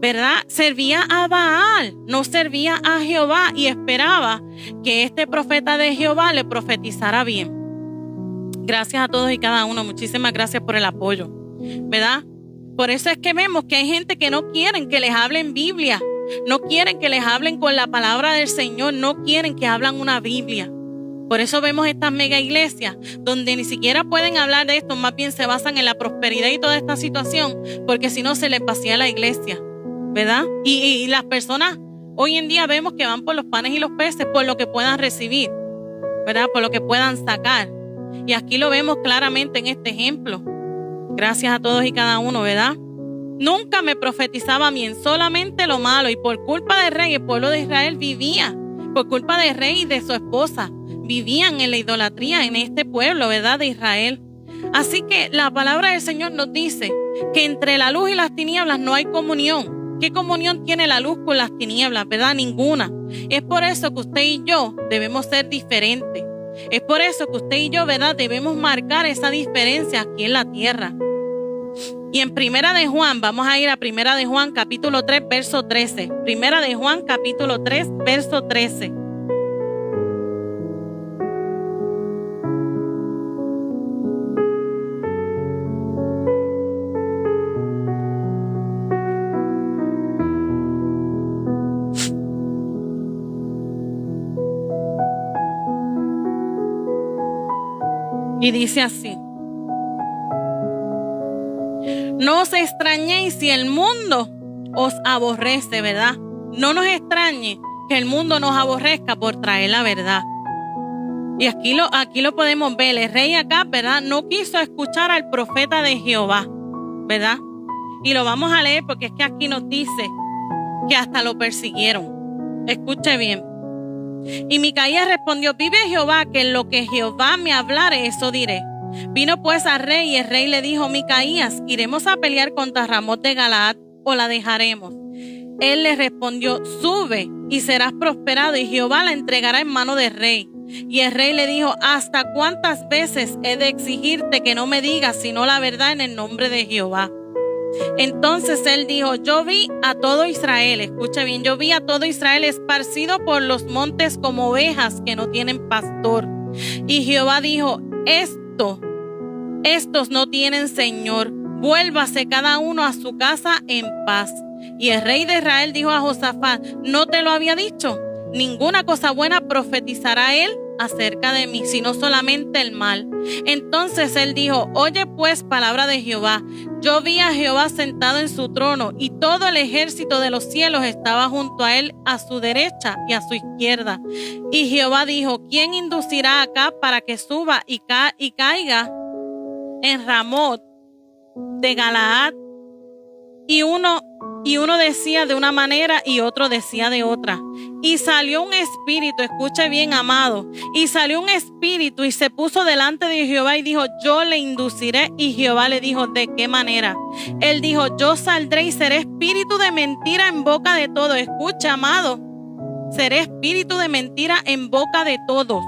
¿verdad? Servía a Baal, no servía a Jehová y esperaba que este profeta de Jehová le profetizara bien. Gracias a todos y cada uno. Muchísimas gracias por el apoyo, ¿verdad? Por eso es que vemos que hay gente que no quieren que les hablen Biblia. No quieren que les hablen con la palabra del Señor, no quieren que hablen una Biblia. Por eso vemos estas mega iglesias donde ni siquiera pueden hablar de esto, más bien se basan en la prosperidad y toda esta situación, porque si no se les vacía la iglesia, ¿verdad? Y las personas hoy en día vemos que van por los panes y los peces, por lo que puedan recibir, ¿verdad? Por lo que puedan sacar. Y aquí lo vemos claramente en este ejemplo. Gracias a todos y cada uno, ¿verdad? Nunca me profetizaba bien, solamente lo malo. Y por culpa del rey, el pueblo de Israel vivía. Por culpa del rey y de su esposa, vivían en la idolatría en este pueblo, ¿verdad? De Israel. Así que la palabra del Señor nos dice que entre la luz y las tinieblas no hay comunión. ¿Qué comunión tiene la luz con las tinieblas? ¿Verdad? Ninguna. Es por eso que usted y yo debemos ser diferentes. Es por eso que usted y yo, ¿verdad? Debemos marcar esa diferencia aquí en la tierra. Y en Primera de Juan, vamos a ir a Primera de Juan capítulo 3, verso 13. Primera de Juan capítulo 3, verso 13. Y dice así: no os extrañéis si el mundo os aborrece, ¿verdad? No nos extrañe que el mundo nos aborrezca por traer la verdad. Y aquí lo podemos ver. El rey acá, ¿verdad? No quiso escuchar al profeta de Jehová, ¿verdad? Y lo vamos a leer porque es que aquí nos dice que hasta lo persiguieron. Escuche bien. Y Micaías respondió: vive Jehová, que en lo que Jehová me hablare, eso diré. Vino pues al rey y el rey le dijo: Micaías, ¿iremos a pelear contra Ramot de Galaad o la dejaremos? Él le respondió: sube y serás prosperado y Jehová la entregará en mano del rey. Y el rey le dijo: ¿hasta cuántas veces he de exigirte que no me digas sino la verdad en el nombre de Jehová? Entonces él dijo: yo vi a todo Israel, escucha bien, yo vi a todo Israel esparcido por los montes como ovejas que no tienen pastor. Y Jehová dijo: estos no tienen señor, vuélvase cada uno a su casa en paz. Y el rey de Israel dijo a Josafat: ¿no te lo había dicho? Ninguna cosa buena profetizará él acerca de mí, sino solamente el mal. Entonces él dijo: oye pues palabra de Jehová. Yo vi a Jehová sentado en su trono y todo el ejército de los cielos estaba junto a él, a su derecha y a su izquierda. Y Jehová dijo: ¿quién inducirá acá para que suba y caiga en Ramot de Galaad? Y uno decía de una manera y otro decía de otra. Y salió un espíritu, escuche bien, amado, y salió un espíritu y se puso delante de Jehová y dijo: yo le induciré. Y Jehová le dijo: ¿de qué manera? Él dijo: yo saldré y seré espíritu de mentira en boca de todos. Escucha, amado, seré espíritu de mentira en boca de todos.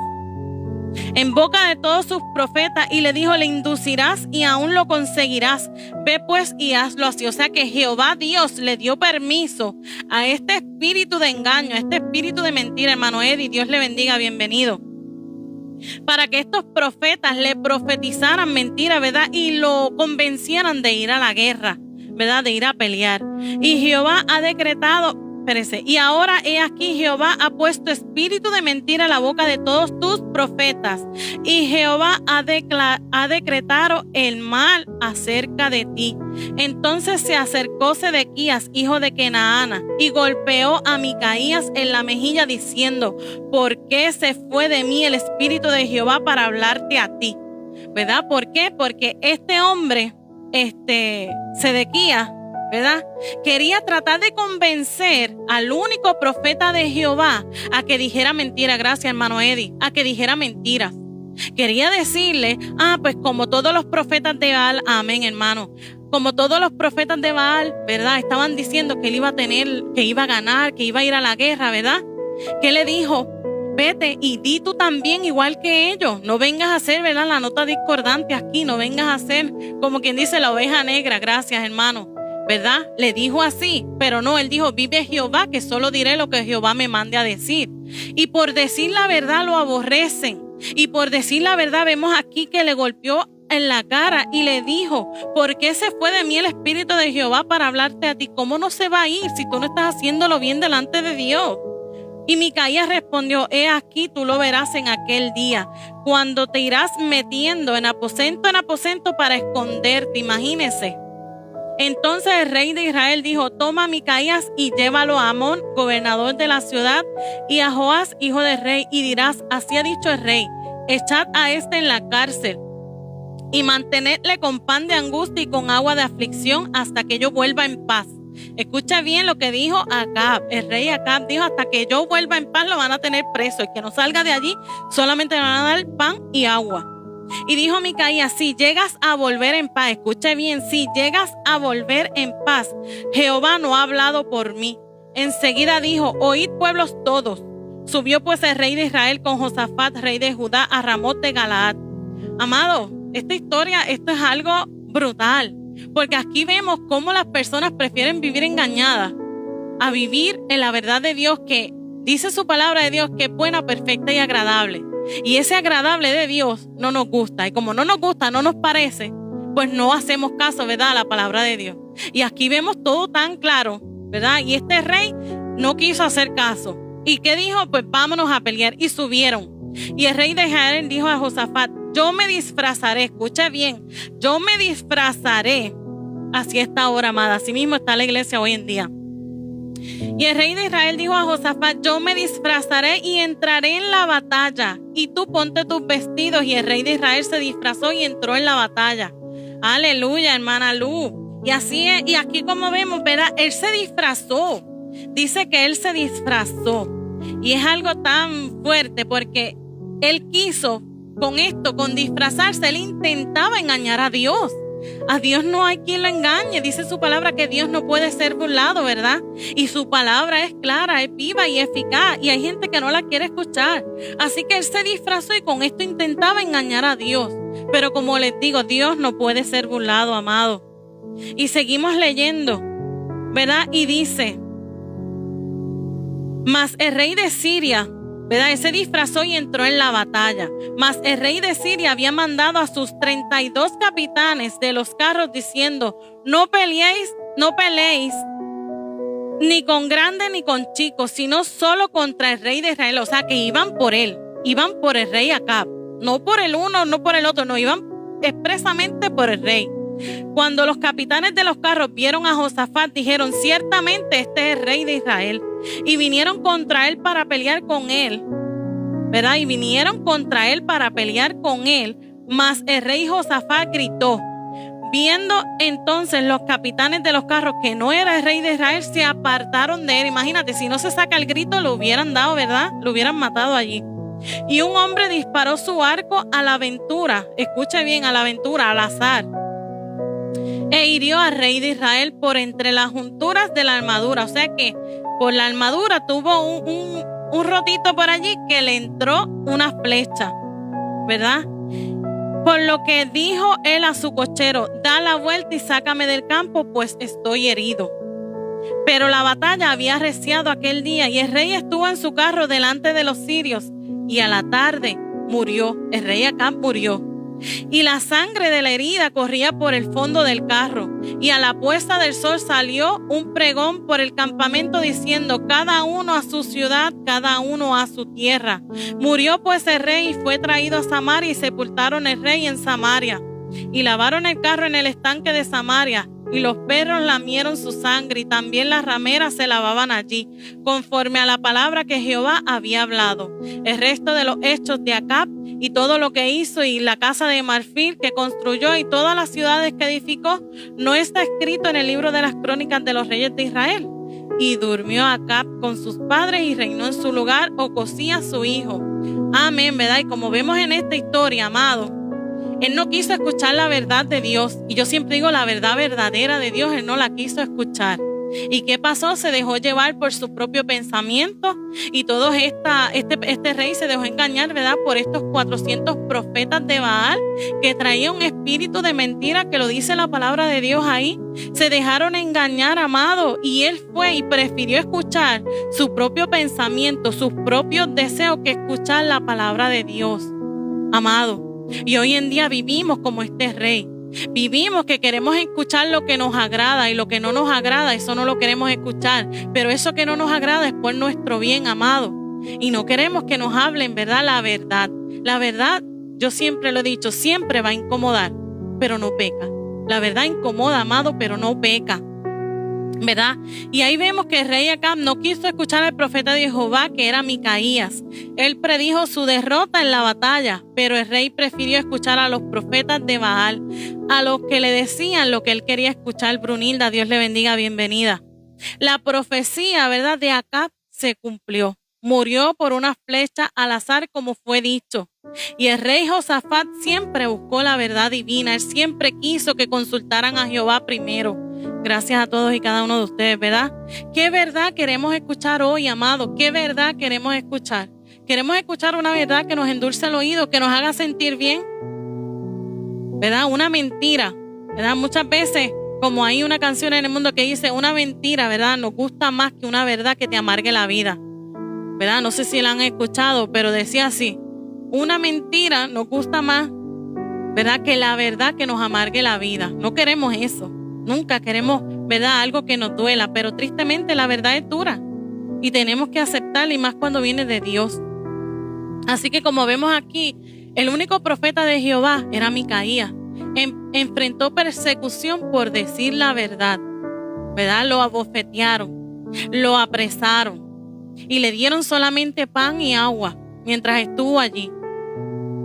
en boca de todos sus profetas, y le dijo: le inducirás y aún lo conseguirás. Ve pues y hazlo así. O sea que Jehová Dios le dio permiso a este espíritu de engaño, a este espíritu de mentira, hermano Eddie, Dios le bendiga, bienvenido, para que estos profetas le profetizaran mentira, ¿verdad? Y lo convencieran de ir a la guerra, ¿verdad? De ir a pelear. Y Jehová ha decretado, y ahora he aquí, Jehová ha puesto espíritu de mentira en la boca de todos tus profetas, y Jehová ha decretado el mal acerca de ti. Entonces se acercó Sedequías, hijo de Kenaana, y golpeó a Micaías en la mejilla, diciendo: ¿por qué se fue de mí el espíritu de Jehová para hablarte a ti? ¿Verdad? ¿Por qué? Porque este hombre, Sedequías, ¿verdad?, quería tratar de convencer al único profeta de Jehová a que dijera mentira. Gracias, hermano Eddie. A que dijera mentiras. Quería decirle: pues como todos los profetas de Baal, amén, hermano, como todos los profetas de Baal, ¿verdad?, estaban diciendo que él iba a tener, que iba a ganar, que iba a ir a la guerra, ¿verdad? ¿Qué le dijo? Vete y di tú también igual que ellos. No vengas a hacer, ¿verdad?, la nota discordante aquí. No vengas a hacer, como quien dice, la oveja negra. Gracias, hermano, ¿verdad? Le dijo así, pero no, él dijo: vive Jehová, que solo diré lo que Jehová me mande a decir. Y por decir la verdad lo aborrecen. Y por decir la verdad vemos aquí que le golpeó en la cara y le dijo: ¿por qué se fue de mí el espíritu de Jehová para hablarte a ti? ¿Cómo no se va a ir si tú no estás haciéndolo bien delante de Dios? Y Micaías respondió: he aquí, tú lo verás en aquel día, cuando te irás metiendo en aposento para esconderte. Imagínese. Entonces el rey de Israel dijo: toma a Micaías y llévalo a Amón, gobernador de la ciudad, y a Joás, hijo del rey, y dirás: así ha dicho el rey, echad a este en la cárcel y mantenedle con pan de angustia y con agua de aflicción hasta que yo vuelva en paz. Escucha bien lo que dijo Acab. El rey Acab dijo: hasta que yo vuelva en paz lo van a tener preso. El que no salga de allí solamente le van a dar pan y agua. Y dijo Micaías: si llegas a volver en paz, escuche bien, si llegas a volver en paz, Jehová no ha hablado por mí. Enseguida dijo: oíd, pueblos todos. Subió pues el rey de Israel con Josafat, rey de Judá, a Ramot de Galaad. Amado, esta historia, esto es algo brutal, porque aquí vemos cómo las personas prefieren vivir engañadas a vivir en la verdad de Dios, que dice su palabra de Dios que es buena, perfecta y agradable. Y ese agradable de Dios no nos gusta. Y como no nos gusta, no nos parece, pues no hacemos caso, ¿verdad?, a la palabra de Dios. Y aquí vemos todo tan claro, ¿verdad? Y este rey no quiso hacer caso. ¿Y qué dijo? Pues vámonos a pelear. Y subieron. Y el rey de Israel dijo a Josafat: yo me disfrazaré, escucha bien, yo me disfrazaré. Así está ahora, amada. Así mismo está la iglesia hoy en día. Y el rey de Israel dijo a Josafat: yo me disfrazaré y entraré en la batalla, y tú ponte tus vestidos. Y el rey de Israel se disfrazó y entró en la batalla. Aleluya, hermana Luz. Y así es, y aquí como vemos, ¿verdad?, él se disfrazó. Dice que él se disfrazó. Y es algo tan fuerte porque él quiso con esto, con disfrazarse, él intentaba engañar a Dios. A Dios no hay quien lo engañe. Dice su palabra que Dios no puede ser burlado, ¿verdad? Y su palabra es clara, es viva y eficaz. Y hay gente que no la quiere escuchar. Así que él se disfrazó y con esto intentaba engañar a Dios. Pero como les digo, Dios no puede ser burlado, amado. Y seguimos leyendo, ¿verdad? Y dice: mas el rey de Siria, ¿verdad?, él se disfrazó y entró en la batalla. Mas el rey de Siria había mandado a sus 32 capitanes de los carros diciendo: no peleéis ni con grandes ni con chicos, sino solo contra el rey de Israel. O sea que iban por él, iban por el rey Acab, no por el uno, no por el otro, no, iban expresamente por el rey. Cuando los capitanes de los carros vieron a Josafat, dijeron: ciertamente este es el rey de Israel. Y vinieron contra él para pelear con él, ¿verdad? Y vinieron contra él para pelear con él. Mas el rey Josafat gritó. Viendo entonces los capitanes de los carros que no era el rey de Israel, se apartaron de él. Imagínate, si no se saca el grito, lo hubieran dado, ¿verdad? Lo hubieran matado allí. Y un hombre disparó su arco a la aventura. Escuche bien, a la aventura, al azar. E hirió al rey de Israel por entre las junturas de la armadura. O sea que por la armadura tuvo un rotito por allí que le entró una flecha. ¿verdad? Por lo que dijo él a su cochero: da la vuelta y sácame del campo, pues estoy herido. Pero la batalla había arreciado aquel día, y el rey estuvo en su carro delante de los sirios, y a la tarde murió. El rey Acab murió. Y la sangre de la herida corría por el fondo del carro. Y a la puesta del sol salió un pregón por el campamento diciendo: cada uno a su ciudad, cada uno a su tierra. Murió pues el rey y fue traído a Samaria, y sepultaron el rey en Samaria. Y lavaron el carro en el estanque de Samaria, y los perros lamieron su sangre, y también las rameras se lavaban allí, conforme a la palabra que Jehová había hablado. El resto de los hechos de Acab, y todo lo que hizo, y la casa de marfil que construyó, y todas las ciudades que edificó, no está escrito en el libro de las crónicas de los reyes de Israel. Y durmió Acab con sus padres, y reinó en su lugar Ocosías su hijo. Amén, ¿verdad? Y como vemos en esta historia, amado, él no quiso escuchar la verdad de Dios. Y yo siempre digo, la verdad verdadera de Dios, él no la quiso escuchar. ¿Y qué pasó? Se dejó llevar por su propio pensamiento, y todo este rey se dejó engañar, ¿verdad? Por estos 400 profetas de Baal que traían un espíritu de mentira, que lo dice la palabra de Dios ahí. Se dejaron engañar, amado, y él fue y prefirió escuchar su propio pensamiento, sus propios deseos, que escuchar la palabra de Dios, amado. Y hoy en día vivimos como este rey. Vivimos que queremos escuchar lo que nos agrada, y lo que no nos agrada, eso no lo queremos escuchar. Pero eso que no nos agrada es por nuestro bien, amado. Y no queremos que nos hablen, ¿verdad? La verdad. La verdad, yo siempre lo he dicho, siempre va a incomodar, pero no peca. La verdad incomoda, amado, pero no peca, ¿verdad? Y ahí vemos que el rey Acab no quiso escuchar al profeta de Jehová, que era Micaías. Él predijo su derrota en la batalla, pero el rey prefirió escuchar a los profetas de Baal, a los que le decían lo que él quería escuchar. Brunilda, Dios le bendiga, bienvenida. La profecía, ¿verdad?, de Acab se cumplió. Murió por una flecha al azar, como fue dicho. Y el rey Josafat siempre buscó la verdad divina. Él siempre quiso que consultaran a Jehová primero. Gracias a todos y cada uno de ustedes, ¿verdad? ¿Qué verdad queremos escuchar hoy, amado? ¿Qué verdad queremos escuchar? Queremos escuchar una verdad que nos endulce el oído, que nos haga sentir bien, ¿verdad? Una mentira, ¿verdad? Muchas veces, como hay una canción en el mundo que dice, una mentira, ¿verdad?, nos gusta más que una verdad que te amargue la vida, ¿verdad? No sé si la han escuchado, pero decía así: una mentira nos gusta más, ¿verdad?, que la verdad que nos amargue la vida. No queremos eso. Nunca queremos, ¿verdad?, algo que nos duela, pero tristemente la verdad es dura y tenemos que aceptarla, y más cuando viene de Dios. Así que, como vemos aquí, el único profeta de Jehová era Micaías. Enfrentó persecución por decir la verdad, ¿verdad? Lo abofetearon, lo apresaron y le dieron solamente pan y agua mientras estuvo allí,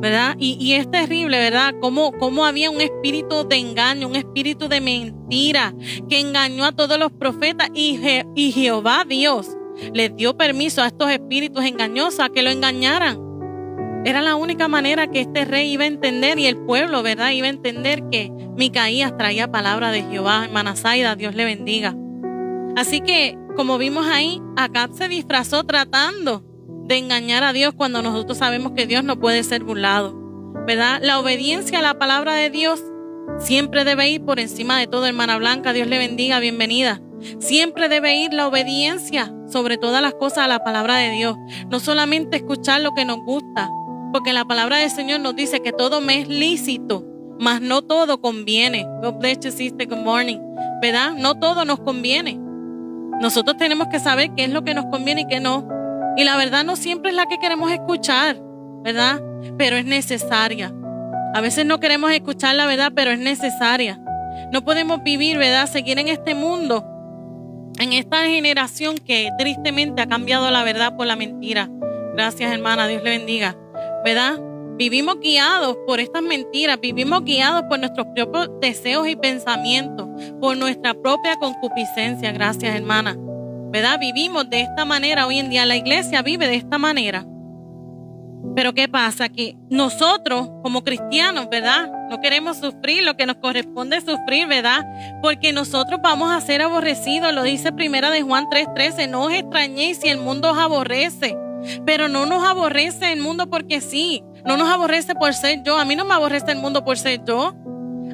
¿verdad? Y es terrible, ¿verdad? Cómo había un espíritu de engaño, un espíritu de mentira que engañó a todos los profetas, y Jehová Dios les dio permiso a estos espíritus engañosos a que lo engañaran. Era la única manera que este rey iba a entender, y el pueblo, ¿verdad?, iba a entender que Micaías traía palabra de Jehová. Hermana Zaida, Dios le bendiga. Así que, como vimos ahí, Acab se disfrazó tratando de engañar a Dios, cuando nosotros sabemos que Dios no puede ser burlado, ¿verdad? La obediencia a la palabra de Dios siempre debe ir por encima de todo. Hermana Blanca, Dios le bendiga, bienvenida. Siempre debe ir la obediencia sobre todas las cosas a la palabra de Dios. No solamente escuchar lo que nos gusta, porque la palabra del Señor nos dice que todo me es lícito, mas no todo conviene. God bless you, sister, good morning, ¿verdad? No todo nos conviene. Nosotros tenemos que saber qué es lo que nos conviene y qué no. Y la verdad no siempre es la que queremos escuchar, ¿verdad? Pero es necesaria. A veces no queremos escuchar la verdad, pero es necesaria. No podemos vivir, ¿verdad?, seguir en este mundo, en esta generación que tristemente ha cambiado la verdad por la mentira. Gracias, hermana, Dios le bendiga, ¿verdad? Vivimos guiados por estas mentiras, vivimos guiados por nuestros propios deseos y pensamientos, por nuestra propia concupiscencia. Gracias, hermana, ¿verdad? Vivimos de esta manera hoy en día. La iglesia vive de esta manera. Pero ¿qué pasa? Que nosotros como cristianos, ¿verdad?, no queremos sufrir lo que nos corresponde sufrir, ¿verdad? Porque nosotros vamos a ser aborrecidos. Lo dice Primera de Juan 3:13. No os extrañéis si el mundo os aborrece. Pero no nos aborrece el mundo porque sí. No nos aborrece por ser yo. A mí no me aborrece el mundo por ser yo.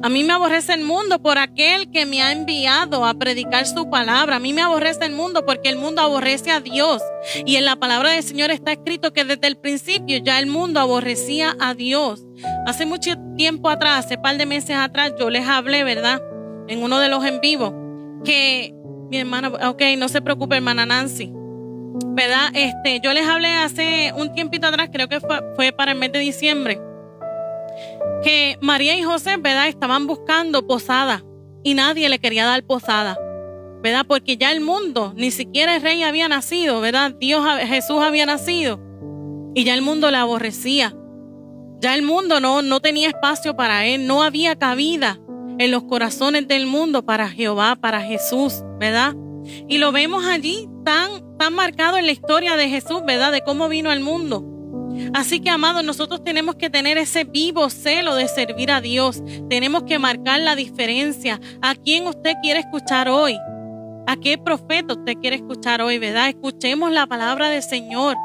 A mí me aborrece el mundo por aquel que me ha enviado a predicar su palabra. A mí me aborrece el mundo porque el mundo aborrece a Dios. Y en la palabra del Señor está escrito que desde el principio ya el mundo aborrecía a Dios. Hace mucho tiempo atrás, hace un par de meses atrás, yo les hablé, ¿verdad? En uno de los en vivo, que mi hermana, ok, no se preocupe, hermana Nancy, ¿verdad? Yo les hablé hace un tiempito atrás, creo que fue para el mes de diciembre, que María y José, ¿verdad? Estaban buscando posada y nadie le quería dar posada, ¿verdad? Porque ya el mundo, ni siquiera el rey había nacido, ¿verdad? Jesús había nacido y ya el mundo le aborrecía. Ya el mundo no tenía espacio para él, no había cabida en los corazones del mundo para Jehová, para Jesús, ¿verdad? Y lo vemos allí tan marcado en la historia de Jesús, ¿verdad? De cómo vino al mundo. Así que, amados, nosotros tenemos que tener ese vivo celo de servir a Dios. Tenemos que marcar la diferencia. ¿A quién usted quiere escuchar hoy? ¿A qué profeta usted quiere escuchar hoy, verdad? Escuchemos la palabra del Señor.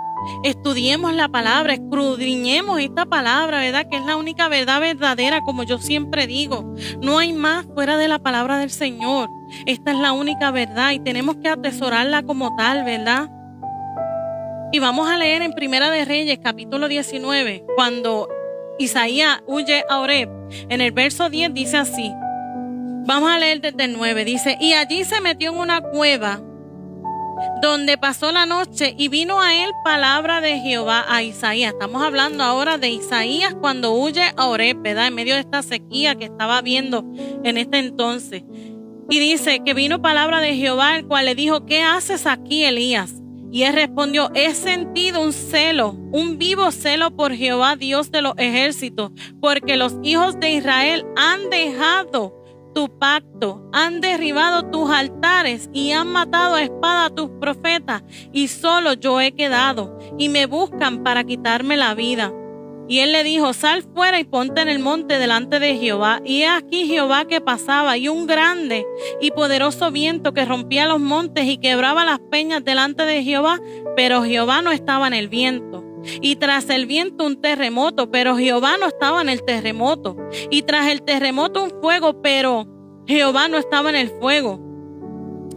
Estudiemos la palabra, escudriñemos esta palabra, ¿verdad? Que es la única verdad verdadera, como yo siempre digo. No hay más fuera de la palabra del Señor. Esta es la única verdad y tenemos que atesorarla como tal, ¿verdad? Y vamos a leer en Primera de Reyes, capítulo 19, cuando Isaías huye a Oreb. En el verso 10 dice así. Vamos a leer desde el 9. Dice, y allí se metió en una cueva donde pasó la noche y vino a él palabra de Jehová a Isaías. Estamos hablando ahora de Isaías cuando huye a Oreb, ¿verdad? En medio de esta sequía que estaba viendo en este entonces. Y dice que vino palabra de Jehová, el cual le dijo, ¿qué haces aquí, Elías? Y él respondió, he sentido un celo, un vivo celo por Jehová, Dios de los ejércitos, porque los hijos de Israel han dejado tu pacto, han derribado tus altares y han matado a espada a tus profetas, y solo yo he quedado, y me buscan para quitarme la vida. Y él le dijo, sal fuera y ponte en el monte delante de Jehová. Y he aquí Jehová que pasaba, y un grande y poderoso viento que rompía los montes y quebraba las peñas delante de Jehová, pero Jehová no estaba en el viento. Y tras el viento un terremoto, pero Jehová no estaba en el terremoto. Y tras el terremoto un fuego, pero Jehová no estaba en el fuego.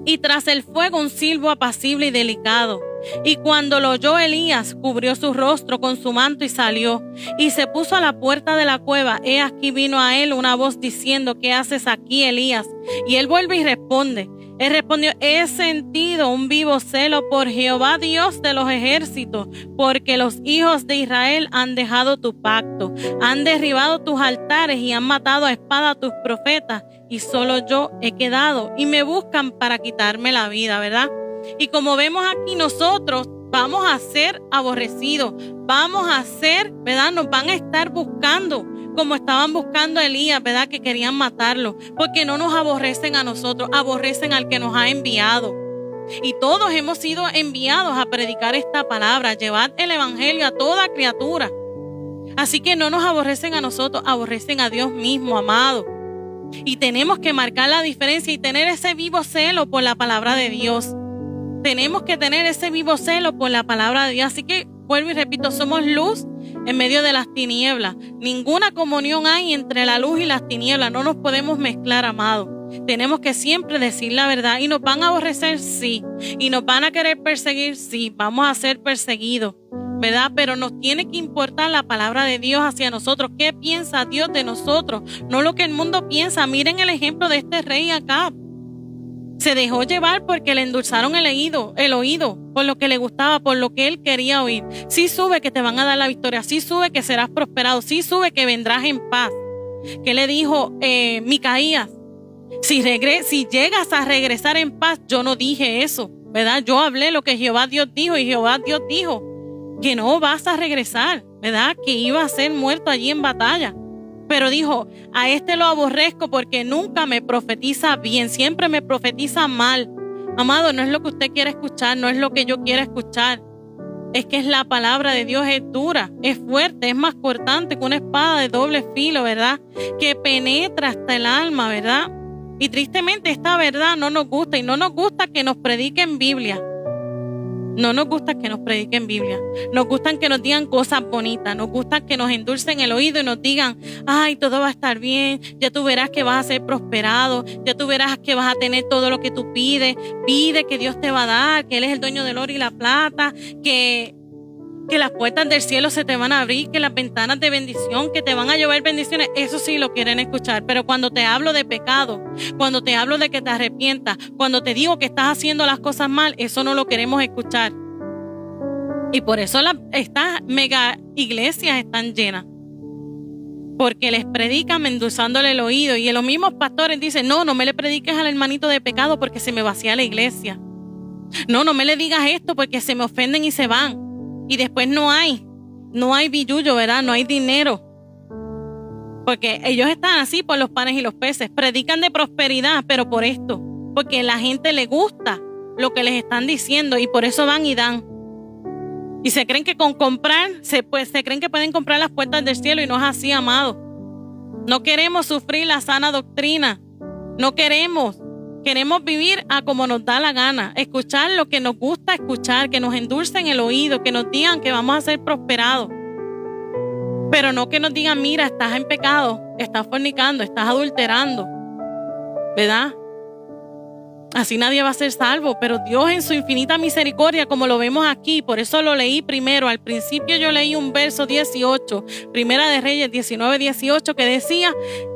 Y tras el fuego un silbo apacible y delicado. Y cuando lo oyó Elías, cubrió su rostro con su manto y salió. Y se puso a la puerta de la cueva. He aquí vino a él una voz diciendo, ¿qué haces aquí, Elías? Y él vuelve y responde. Él respondió, he sentido un vivo celo por Jehová, Dios de los ejércitos, porque los hijos de Israel han dejado tu pacto, han derribado tus altares y han matado a espada a tus profetas, y solo yo he quedado, y me buscan para quitarme la vida, ¿verdad? Y como vemos aquí, nosotros vamos a ser aborrecidos, vamos a ser, ¿verdad? Nos van a estar buscando como estaban buscando a Elías, ¿verdad? Que querían matarlo, porque no nos aborrecen a nosotros, aborrecen al que nos ha enviado. Y todos hemos sido enviados a predicar esta palabra, a llevar el evangelio a toda criatura. Así que no nos aborrecen a nosotros, aborrecen a Dios mismo, amado. Y tenemos que marcar la diferencia y tener ese vivo celo por la palabra de Dios. Tenemos que tener ese vivo celo por la palabra de Dios. Así que vuelvo y repito, somos luz en medio de las tinieblas. Ninguna comunión hay entre la luz y las tinieblas. No nos podemos mezclar, amado. Tenemos que siempre decir la verdad. Y nos van a aborrecer, sí. Y nos van a querer perseguir, sí. Vamos a ser perseguidos, ¿verdad? Pero nos tiene que importar la palabra de Dios hacia nosotros. ¿Qué piensa Dios de nosotros? No lo que el mundo piensa. Miren el ejemplo de este rey Acab. Se dejó llevar porque le endulzaron el oído, por lo que le gustaba, por lo que él quería oír. Sí sube que te van a dar la victoria, sí sube que serás prosperado, sí sube que vendrás en paz. ¿Qué le dijo Micaías? Si llegas a regresar en paz, yo no dije eso, ¿verdad? Yo hablé lo que Jehová Dios dijo y Jehová Dios dijo que no vas a regresar, ¿verdad? Que iba a ser muerto allí en batalla. Pero dijo, a este lo aborrezco porque nunca me profetiza bien, siempre me profetiza mal. Amado, no es lo que usted quiere escuchar, no es lo que yo quiero escuchar. Es que es la palabra de Dios, es dura, es fuerte, es más cortante que una espada de doble filo, ¿verdad? Que penetra hasta el alma, ¿verdad? Y tristemente esta verdad no nos gusta y no nos gusta que nos prediquen Biblia. No nos gusta que nos prediquen Biblia. Nos gustan que nos digan cosas bonitas. Nos gusta que nos endulcen el oído y nos digan, ay, todo va a estar bien. Ya tú verás que vas a ser prosperado. Ya tú verás que vas a tener todo lo que tú pides. Pide que Dios te va a dar, que Él es el dueño del oro y la plata, que las puertas del cielo se te van a abrir, que las ventanas de bendición, que te van a llover bendiciones. Eso sí lo quieren escuchar. Pero cuando te hablo de pecado, cuando te hablo de que te arrepientas, cuando te digo que estás haciendo las cosas mal, eso no lo queremos escuchar. Y por eso estas mega iglesias están llenas. Porque les predican endulzándole el oído. Y los mismos pastores dicen, no me le prediques al hermanito de pecado porque se me vacía la iglesia. No me le digas esto porque se me ofenden y se van. Y después no hay billullo, ¿verdad? No hay dinero. Porque ellos están así por los panes y los peces. Predican de prosperidad, pero por esto. Porque a la gente le gusta lo que les están diciendo y por eso van y dan. Y se creen que con comprar, se creen que pueden comprar las puertas del cielo y no es así, amado. No queremos sufrir la sana doctrina. No queremos. Queremos vivir a como nos da la gana, escuchar lo que nos gusta escuchar, que nos endulcen el oído, que nos digan que vamos a ser prosperados. Pero no que nos digan, mira, estás en pecado, estás fornicando, estás adulterando, ¿verdad? Así nadie va a ser salvo, pero Dios en su infinita misericordia, como lo vemos aquí, por eso lo leí primero. Al principio yo leí un verso 18, Primera de Reyes 19:18, que decía,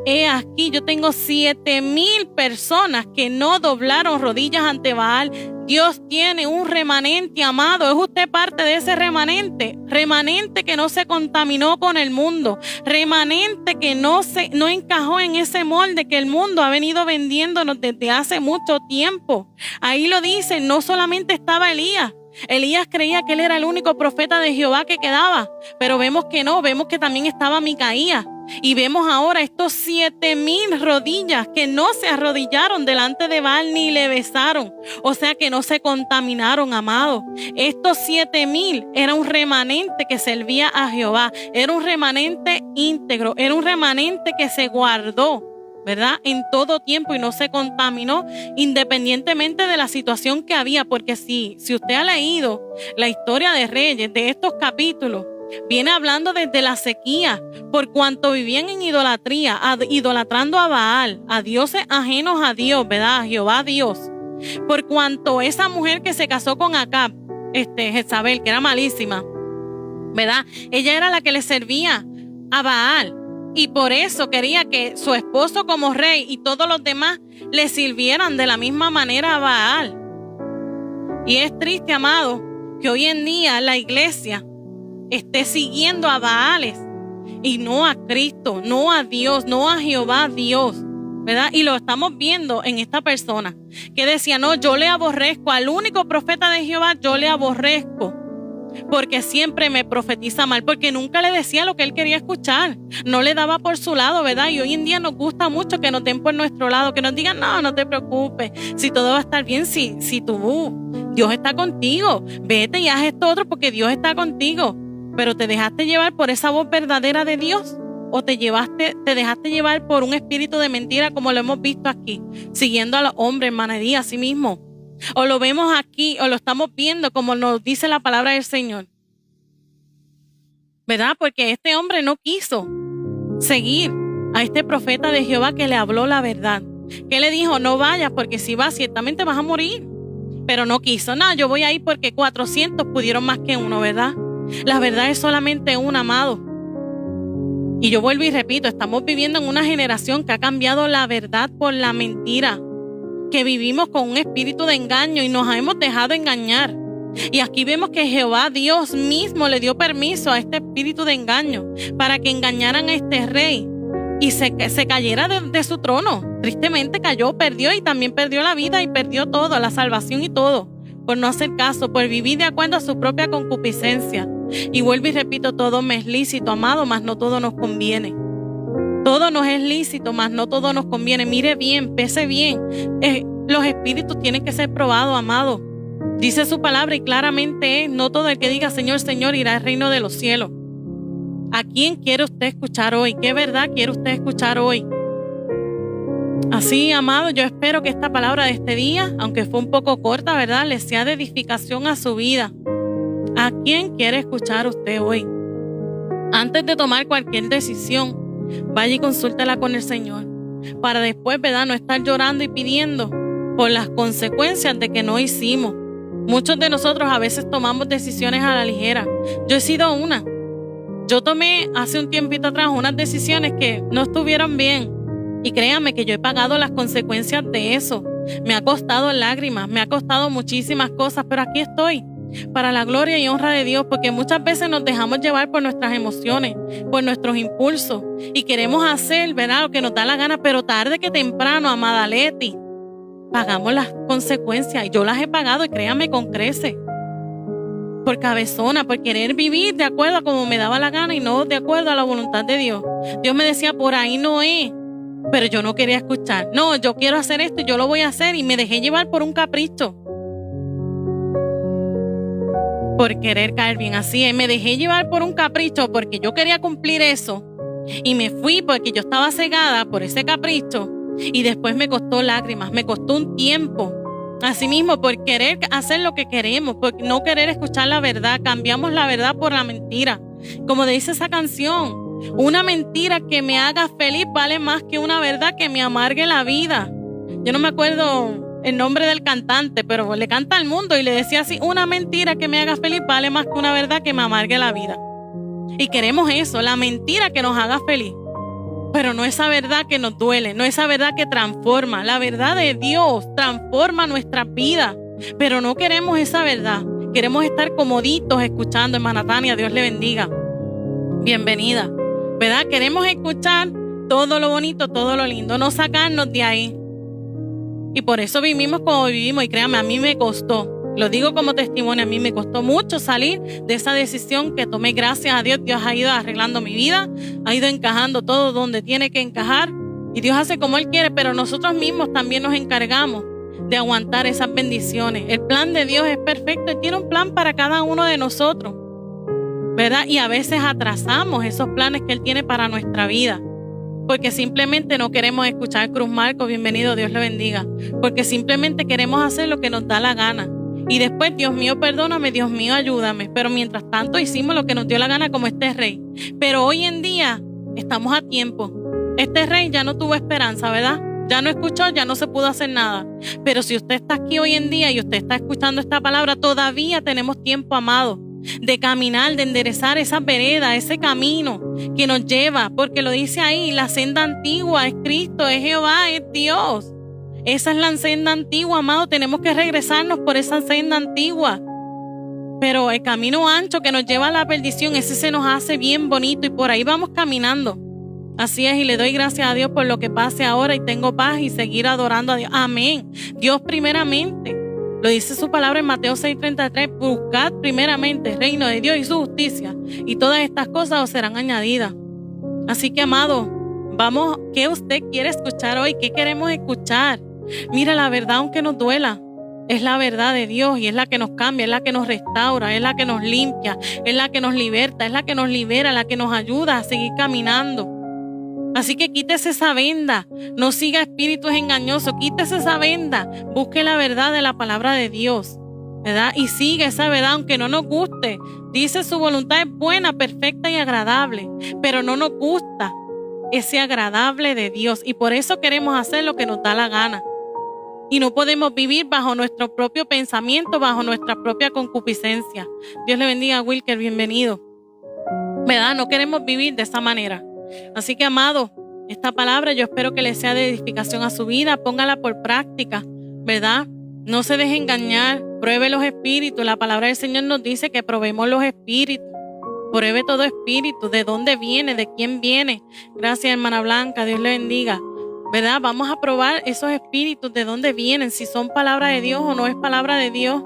he aquí yo tengo 7,000 personas que no doblaron rodillas ante Baal. Dios tiene un remanente, amado. ¿Es usted parte de ese remanente? Remanente que no se contaminó con el mundo. Remanente que no encajó en ese molde que el mundo ha venido vendiéndonos desde hace mucho tiempo. Ahí lo dice, no solamente estaba Elías. Elías creía que él era el único profeta de Jehová que quedaba, pero vemos que no, vemos que también estaba Micaías. Y vemos ahora estos 7,000 rodillas que no se arrodillaron delante de Baal ni le besaron. O sea que no se contaminaron, amado. Estos 7,000 era un remanente que servía a Jehová. Era un remanente íntegro. Era un remanente que se guardó, ¿verdad? En todo tiempo y no se contaminó independientemente de la situación que había. Porque si usted ha leído la historia de Reyes, de estos capítulos, viene hablando desde la sequía, por cuanto vivían en idolatría, idolatrando a Baal, a dioses ajenos a Dios, ¿verdad? A Jehová Dios. Por cuanto esa mujer que se casó con Acab, Jezabel, que era malísima, ¿verdad? Ella era la que le servía a Baal. Y por eso quería que su esposo como rey y todos los demás le sirvieran de la misma manera a Baal. Y es triste, amado, que hoy en día la iglesia esté siguiendo a Baales y no a Cristo, no a Dios, no a Jehová Dios, ¿verdad? Y lo estamos viendo en esta persona que decía, no, yo le aborrezco al único profeta de Jehová, yo le aborrezco porque siempre me profetiza mal, porque nunca le decía lo que él quería escuchar, no le daba por su lado, ¿verdad? Y hoy en día nos gusta mucho que nos den por nuestro lado, que nos digan, no te preocupes, si todo va a estar bien, si Dios está contigo, vete y haz esto otro porque Dios está contigo. Pero ¿te dejaste llevar por esa voz verdadera de Dios? ¿O te dejaste llevar por un espíritu de mentira como lo hemos visto aquí? Siguiendo a los hombres, hermanería, así mismo. O lo vemos aquí, o lo estamos viendo como nos dice la palabra del Señor. ¿Verdad? Porque este hombre no quiso seguir a este profeta de Jehová que le habló la verdad. Que le dijo, no vayas porque si vas ciertamente vas a morir. Pero no quiso. No, yo voy a ir porque 400 pudieron más que uno, ¿verdad? La verdad es solamente una, amado. Y yo vuelvo y repito, estamos viviendo en una generación que ha cambiado la verdad por la mentira, que vivimos con un espíritu de engaño y nos hemos dejado engañar. Y aquí vemos que Jehová Dios mismo le dio permiso a este espíritu de engaño para que engañaran a este rey y se cayera de su trono. Tristemente cayó, perdió y también perdió la vida y perdió todo, la salvación y todo, por no hacer caso, por vivir de acuerdo a su propia concupiscencia. Y vuelvo y repito, todo me es lícito, amado, mas no todo nos conviene. Todo nos es lícito, mas no todo nos conviene. Mire bien, pese bien. Los espíritus tienen que ser probados, amado. Dice su palabra y claramente es, no todo el que diga Señor, Señor irá al reino de los cielos. ¿A quién quiere usted escuchar hoy? ¿Qué verdad quiere usted escuchar hoy? Así, amado, yo espero que esta palabra de este día, aunque fue un poco corta, ¿verdad?, le sea de edificación a su vida. ¿A quién quiere escuchar usted hoy? Antes de tomar cualquier decisión, vaya y consúltela con el Señor, para después, ¿verdad?, no estar llorando y pidiendo por las consecuencias de que no hicimos. Muchos de nosotros a veces tomamos decisiones a la ligera. Yo he sido una. Yo tomé hace un tiempito atrás unas decisiones que no estuvieron bien. Y créanme que yo he pagado las consecuencias de eso. Me ha costado lágrimas, me ha costado muchísimas cosas, pero aquí estoy, para la gloria y honra de Dios, porque muchas veces nos dejamos llevar por nuestras emociones, por nuestros impulsos, y queremos hacer, ¿verdad?, lo que nos da la gana, pero tarde que temprano, amada Leti, pagamos las consecuencias, y yo las he pagado, y créanme, con creces. Por cabezona, por querer vivir de acuerdo a como me daba la gana y no de acuerdo a la voluntad de Dios. Dios me decía, por ahí no es. Pero yo no quería escuchar. No, yo quiero hacer esto y yo lo voy a hacer. Y me dejé llevar por un capricho. Por querer caer bien. Así es, me dejé llevar por un capricho porque yo quería cumplir eso. Y me fui porque yo estaba cegada por ese capricho. Y después me costó lágrimas, me costó un tiempo. Asimismo, por querer hacer lo que queremos, por no querer escuchar la verdad. Cambiamos la verdad por la mentira. Como dice esa canción. Una mentira que me haga feliz vale más que una verdad que me amargue la vida. Yo no me acuerdo el nombre del cantante, pero le canta al mundo y le decía así, una mentira que me haga feliz vale más que una verdad que me amargue la vida. Y queremos eso, la mentira que nos haga feliz, pero no esa verdad que nos duele, no esa verdad que transforma. La verdad de Dios transforma nuestras vidas, pero no queremos esa verdad. Queremos estar comoditos escuchando. Hermana Tania, Dios le bendiga. Bienvenida. ¿Verdad? Queremos escuchar todo lo bonito, todo lo lindo, no sacarnos de ahí. Y por eso vivimos como vivimos. Y créanme, a mí me costó, lo digo como testimonio, a mí me costó mucho salir de esa decisión que tomé. Gracias a Dios, Dios ha ido arreglando mi vida, ha ido encajando todo donde tiene que encajar. Y Dios hace como Él quiere, pero nosotros mismos también nos encargamos de aguantar esas bendiciones. El plan de Dios es perfecto y tiene un plan para cada uno de nosotros, ¿verdad? Y a veces atrasamos esos planes que Él tiene para nuestra vida, porque simplemente no queremos escuchar. Cruz Marco, bienvenido, Dios le bendiga. Porque simplemente queremos hacer lo que nos da la gana. Y después, Dios mío, perdóname, Dios mío, ayúdame. Pero mientras tanto hicimos lo que nos dio la gana como este rey. Pero hoy en día estamos a tiempo. Este rey ya no tuvo esperanza, ¿verdad? Ya no escuchó, ya no se pudo hacer nada. Pero si usted está aquí hoy en día y usted está escuchando esta palabra, todavía tenemos tiempo, amado, de caminar, de enderezar esa vereda, ese camino que nos lleva, porque lo dice ahí, la senda antigua es Cristo, es Jehová, es Dios. Esa es la senda antigua, amado. Tenemos que regresarnos por esa senda antigua. Pero el camino ancho que nos lleva a la perdición, ese se nos hace bien bonito y por ahí vamos caminando. Así es, y le doy gracias a Dios por lo que pase ahora y tengo paz y seguir adorando a Dios. Amén. Dios primeramente. Lo dice su palabra en Mateo 6:33, buscad primeramente el reino de Dios y su justicia, y todas estas cosas os serán añadidas. Así que, amado, vamos, ¿qué usted quiere escuchar hoy? ¿Qué queremos escuchar? Mira, la verdad, aunque nos duela, es la verdad de Dios y es la que nos cambia, es la que nos restaura, es la que nos limpia, es la que nos liberta, es la que nos libera, la que nos ayuda a seguir caminando. Así que quítese esa venda, no siga espíritus engañosos, quítese esa venda, busque la verdad de la palabra de Dios, ¿verdad? Y sigue esa verdad, aunque no nos guste. Dice su voluntad es buena, perfecta y agradable, pero no nos gusta ese agradable de Dios y por eso queremos hacer lo que nos da la gana. Y no podemos vivir bajo nuestro propio pensamiento, bajo nuestra propia concupiscencia. Dios le bendiga, Wilker, bienvenido. ¿Verdad? No queremos vivir de esa manera. Así que, amado, esta palabra yo espero que le sea de edificación a su vida. Póngala por práctica, ¿verdad? No se deje engañar. Pruebe los espíritus. La palabra del Señor nos dice que probemos los espíritus. Pruebe todo espíritu. ¿De dónde viene? ¿De quién viene? Gracias, hermana Blanca. Dios le bendiga. ¿Verdad? Vamos a probar esos espíritus. ¿De dónde vienen? Si son palabra de Dios o no es palabra de Dios.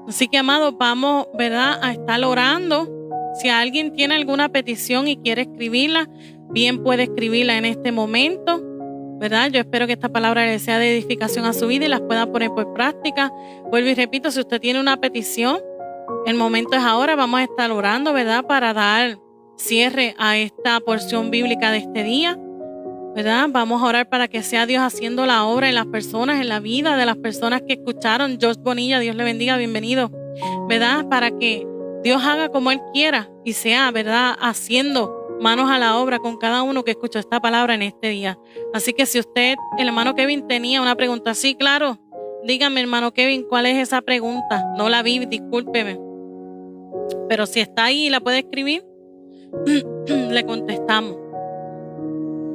Así que, amado, vamos, ¿verdad?, a estar orando. Si alguien tiene alguna petición y quiere escribirla, bien puede escribirla en este momento, ¿verdad? Yo espero que esta palabra le sea de edificación a su vida y las pueda poner por práctica. Vuelvo y repito, si usted tiene una petición, el momento es ahora. Vamos a estar orando, ¿verdad?, para dar cierre a esta porción bíblica de este día, ¿verdad? Vamos a orar para que sea Dios haciendo la obra en las personas, en la vida de las personas que escucharon. Josh Bonilla, Dios le bendiga, bienvenido, ¿verdad? Para que Dios haga como Él quiera y sea, ¿verdad? Haciendo manos a la obra con cada uno que escuchó esta palabra en este día. Así que si usted, el hermano Kevin, tenía una pregunta, sí, claro, dígame, hermano Kevin, ¿cuál es esa pregunta? No la vi, discúlpeme. Pero si está ahí y la puede escribir, le contestamos.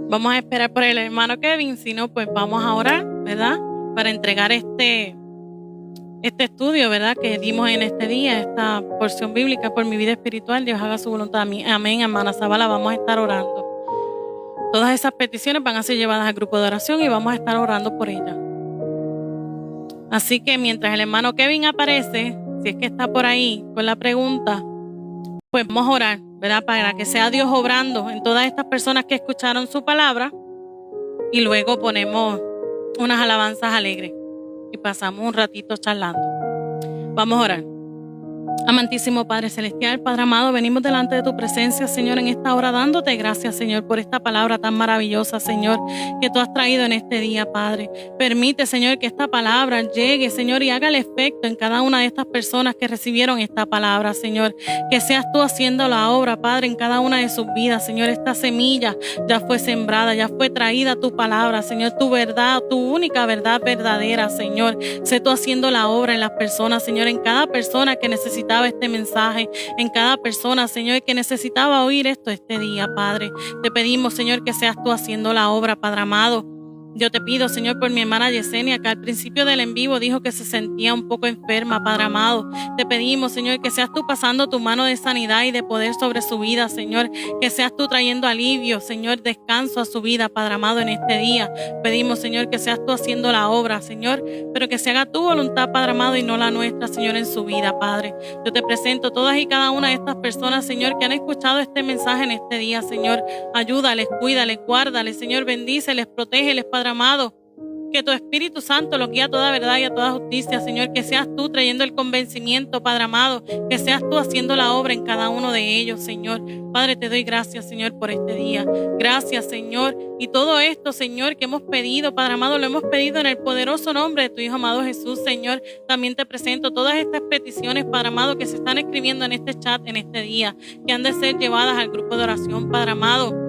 Vamos a esperar por el hermano Kevin, si no, pues vamos a orar, ¿verdad? Para entregar este estudio, ¿verdad? Que dimos en este día, esta porción bíblica por mi vida espiritual. Dios haga su voluntad a mí. Amén, hermana Zabala, vamos a estar orando. Todas esas peticiones van a ser llevadas al grupo de oración y vamos a estar orando por ellas. Así que mientras el hermano Kevin aparece, si es que está por ahí con la pregunta, pues vamos a orar, ¿verdad? Para que sea Dios obrando en todas estas personas que escucharon su palabra y luego ponemos unas alabanzas alegres y pasamos un ratito charlando. Vamos a orar. Amantísimo Padre Celestial, Padre amado, venimos delante de tu presencia, Señor, en esta hora dándote gracias, Señor, por esta palabra tan maravillosa, Señor, que tú has traído en este día, Padre. Permite, Señor, que esta palabra llegue, Señor, y haga el efecto en cada una de estas personas que recibieron esta palabra, Señor. Que seas tú haciendo la obra, Padre, en cada una de sus vidas, Señor. Esta semilla ya fue sembrada, ya fue traída tu palabra, Señor, tu verdad, tu única verdad verdadera, Señor. Sé tú haciendo la obra en las personas, Señor, en cada persona que necesitaba este mensaje, en cada persona, Señor, que necesitaba oír esto este día, Padre. Te pedimos, Señor, que seas tú haciendo la obra, Padre amado. Yo te pido, Señor, por mi hermana Yesenia, que al principio del en vivo dijo que se sentía un poco enferma, Padre amado. Te pedimos, Señor, que seas tú pasando tu mano de sanidad y de poder sobre su vida, Señor. Que seas tú trayendo alivio, Señor, descanso a su vida, Padre amado, en este día. Pedimos, Señor, que seas tú haciendo la obra, Señor, pero que se haga tu voluntad, Padre amado, y no la nuestra, Señor, en su vida, Padre. Yo te presento todas y cada una de estas personas, Señor, que han escuchado este mensaje en este día, Señor. Ayúdales, cuídales, guárdales, Señor, bendíceles, protégeles, Padre amado, que tu Espíritu Santo los guíe a toda verdad y a toda justicia, Señor, que seas tú trayendo el convencimiento, Padre amado, que seas tú haciendo la obra en cada uno de ellos, Señor. Padre, te doy gracias, Señor, por este día. Gracias, Señor. Y todo esto, Señor, que hemos pedido, Padre amado, lo hemos pedido en el poderoso nombre de tu Hijo amado Jesús, Señor. También te presento todas estas peticiones, Padre amado, que se están escribiendo en este chat en este día, que han de ser llevadas al grupo de oración, Padre amado.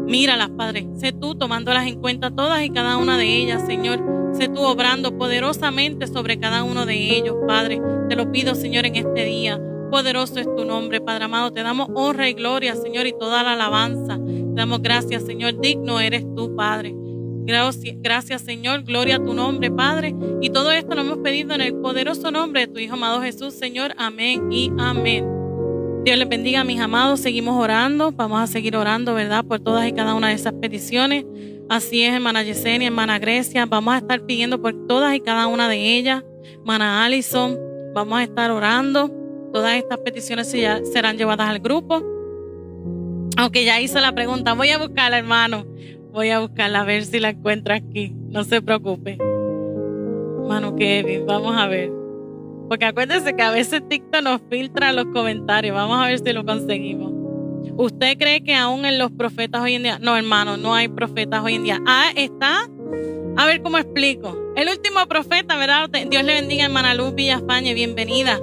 Míralas, Padre. Sé tú tomándolas en cuenta todas y cada una de ellas, Señor. Sé tú obrando poderosamente sobre cada uno de ellos, Padre. Te lo pido, Señor, en este día. Poderoso es tu nombre, Padre amado. Te damos honra y gloria, Señor, y toda la alabanza. Te damos gracias, Señor. Digno eres tú, Padre. Gracias, Señor. Gloria a tu nombre, Padre. Y todo esto lo hemos pedido en el poderoso nombre de tu Hijo amado Jesús, Señor. Amén y amén. Dios les bendiga, mis amados. Seguimos orando. Vamos a seguir orando, ¿verdad? Por todas y cada una de esas peticiones. Así es, hermana Yesenia, hermana Grecia. Vamos a estar pidiendo por todas y cada una de ellas. Hermana Allison, vamos a estar orando. Todas estas peticiones serán llevadas al grupo. Aunque ya hice la pregunta, voy a buscarla, hermano. Voy a buscarla a ver si la encuentro aquí. No se preocupe. Hermano Kevin, vamos a ver. Porque acuérdense que a veces TikTok nos filtra los comentarios. Vamos a ver si lo conseguimos. ¿Usted cree que aún en los profetas hoy en día? No, hermano, no hay profetas hoy en día. Ah, está. A ver cómo explico. El último profeta, ¿verdad? Dios le bendiga, hermana Luz Villafañe. Bienvenida.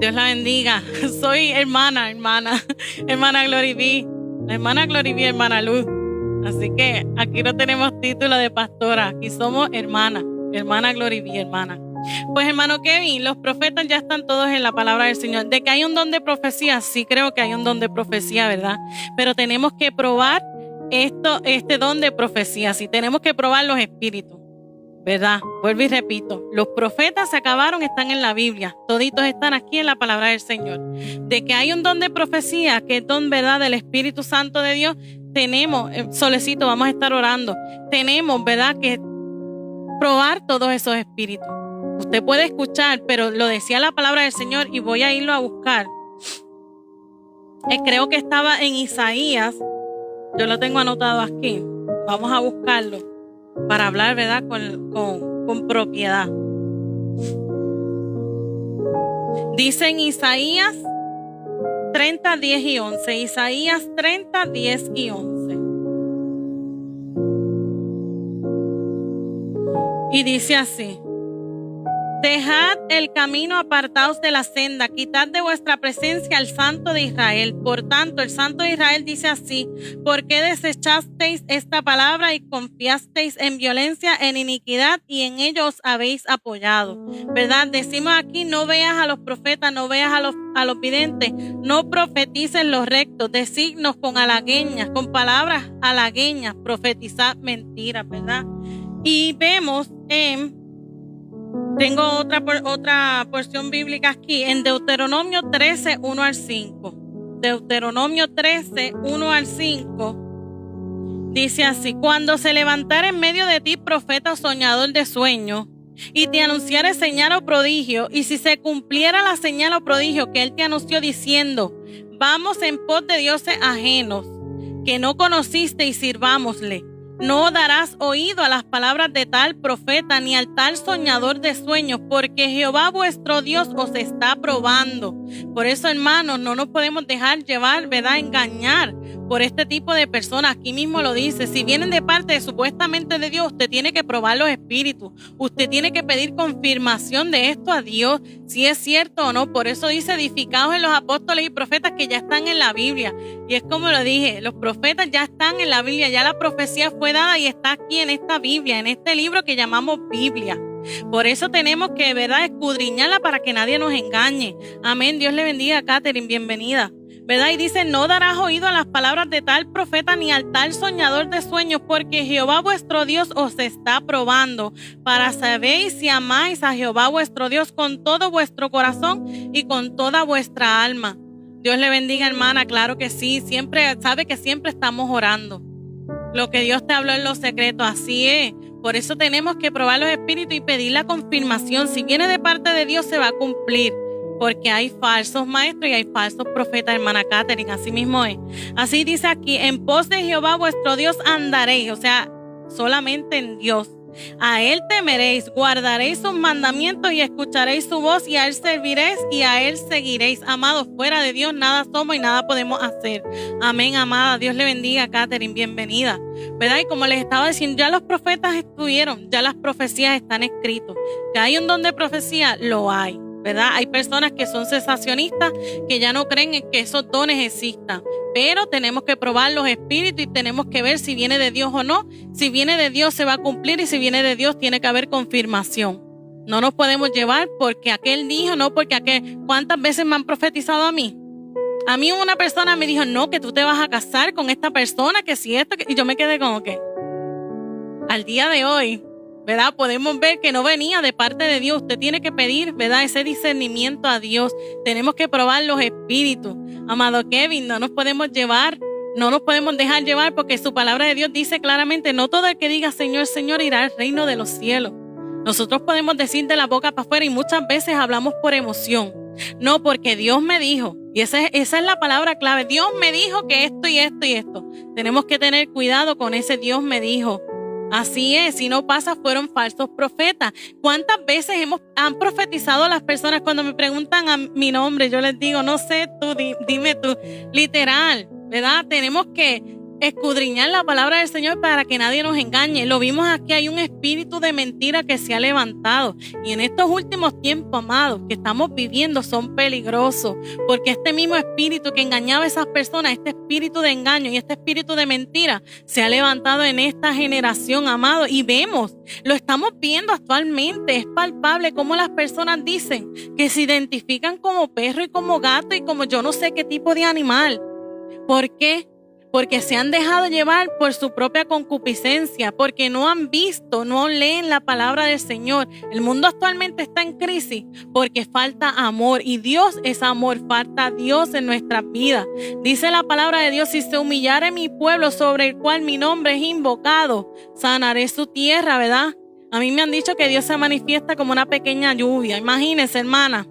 Dios la bendiga. Soy hermana Glory B. La hermana Glory B, hermana Luz. Así que aquí no tenemos título de pastora. Aquí somos hermana Glory B, hermana. Pues hermano Kevin, los profetas ya están todos en la palabra del Señor. De que hay un don de profecía, sí creo que hay un don de profecía, ¿verdad? Pero tenemos que probar este don de profecía, sí, tenemos que probar los espíritus, ¿verdad? Vuelvo y repito, los profetas se acabaron, están en la Biblia, toditos están aquí en la palabra del Señor. De que hay un don de profecía, que es don, ¿verdad?, del Espíritu Santo de Dios, tenemos, Solecito, vamos a estar orando, tenemos, ¿verdad?, que probar todos esos espíritus. Usted puede escuchar, pero lo decía la palabra del Señor y voy a irlo a buscar. Creo que estaba en Isaías. Yo lo tengo anotado aquí. Vamos a buscarlo para hablar, ¿verdad?, con propiedad. Dice en Isaías 30, 10 y 11. Isaías 30, 10 y 11. Y dice así: dejad el camino, apartaos de la senda, quitad de vuestra presencia al Santo de Israel. Por tanto, el Santo de Israel dice así: ¿por qué desechasteis esta palabra y confiasteis en violencia, en iniquidad, y en ello os habéis apoyado? ¿Verdad? Decimos aquí: no veas a los profetas, no veas a los videntes, no profetices los rectos, designos con halagueñas, con palabras halagueñas, profetizad mentiras, ¿verdad? Y vemos tengo otra porción bíblica aquí, en Deuteronomio 13, 1 al 5. Deuteronomio 13, 1 al 5. Dice así: cuando se levantara en medio de ti profeta o soñador de sueño, y te anunciara señal o prodigio, y si se cumpliera la señal o prodigio que él te anunció diciendo: vamos en pos de dioses ajenos, que no conociste, y sirvámosle, no darás oído a las palabras de tal profeta ni al tal soñador de sueños, porque Jehová vuestro Dios os está probando. Por eso, hermanos, no nos podemos dejar llevar, ¿verdad?, engañar por este tipo de personas. Aquí mismo lo dice: si vienen de parte de supuestamente de Dios, usted tiene que probar los espíritus, usted tiene que pedir confirmación de esto a Dios, si es cierto o no. Por eso dice: edificados en los apóstoles y profetas que ya están en la Biblia. Y es como lo dije, los profetas ya están en la Biblia, ya la profecía fue dada y está aquí en esta Biblia, en este libro que llamamos Biblia. Por eso tenemos que, ¿verdad?, escudriñarla para que nadie nos engañe. Amén. Dios le bendiga, Catherine, bienvenida. ¿Verdad? Y dice: no darás oído a las palabras de tal profeta ni al tal soñador de sueños, porque Jehová vuestro Dios os está probando, para saber si amáis a Jehová vuestro Dios con todo vuestro corazón y con toda vuestra alma. Dios le bendiga, hermana. Claro que sí, siempre, sabe que siempre estamos orando. Lo que Dios te habló en los secretos, así es. Por eso tenemos que probar los espíritus y pedir la confirmación. Si viene de parte de Dios, se va a cumplir. Porque hay falsos maestros y hay falsos profetas, hermana Catherine, así mismo es. Así dice aquí: en pos de Jehová vuestro Dios andaréis, o sea, solamente en Dios. A él temeréis, guardaréis sus mandamientos y escucharéis su voz, y a él serviréis y a él seguiréis. Amados, fuera de Dios nada somos y nada podemos hacer. Amén, amada. Dios le bendiga, Catherine, bienvenida. ¿Verdad? Y como les estaba diciendo, ya los profetas estuvieron, ya las profecías están escritas. Que hay un don de profecía, lo hay. ¿Verdad? Hay personas que son cesacionistas, que ya no creen en que esos dones existan, pero tenemos que probar los espíritus y tenemos que ver si viene de Dios o no. Si viene de Dios se va a cumplir, y si viene de Dios tiene que haber confirmación. No nos podemos llevar porque aquel dijo, no porque aquel. ¿Cuántas veces me han profetizado a mí? A mí una persona me dijo: no, que tú te vas a casar con esta persona, que si esto, y yo me quedé como que, al día de hoy, ¿verdad?, podemos ver que no venía de parte de Dios. Usted tiene que pedir, ¿verdad?, ese discernimiento a Dios. Tenemos que probar los espíritus. Amado Kevin, no nos podemos dejar llevar, porque su palabra de Dios dice claramente: no todo el que diga Señor, Señor irá al reino de los cielos. Nosotros podemos decir de la boca para afuera, y muchas veces hablamos por emoción. No, porque Dios me dijo, y esa es la palabra clave: Dios me dijo que esto y esto y esto. Tenemos que tener cuidado con ese Dios me dijo. Así es, si no pasa, fueron falsos profetas. ¿Cuántas veces han profetizado a las personas? Cuando me preguntan a mi nombre, yo les digo: no sé, tú, dime tú. Literal, ¿verdad? Tenemos que escudriñar la palabra del Señor para que nadie nos engañe. Lo vimos aquí, hay un espíritu de mentira que se ha levantado. Y en estos últimos tiempos, amados, que estamos viviendo, son peligrosos. Porque este mismo espíritu que engañaba a esas personas, este espíritu de engaño y este espíritu de mentira, se ha levantado en esta generación, amados. Y lo estamos viendo actualmente. Es palpable cómo las personas dicen que se identifican como perro y como gato y como yo no sé qué tipo de animal. ¿Por qué? Porque se han dejado llevar por su propia concupiscencia, porque no han visto, no leen la palabra del Señor. El mundo actualmente está en crisis porque falta amor, y Dios es amor. Falta Dios en nuestras vidas. Dice la palabra de Dios: si se humillare mi pueblo, sobre el cual mi nombre es invocado, sanaré su tierra, ¿verdad? A mí me han dicho que Dios se manifiesta como una pequeña lluvia. Imagínense, hermana,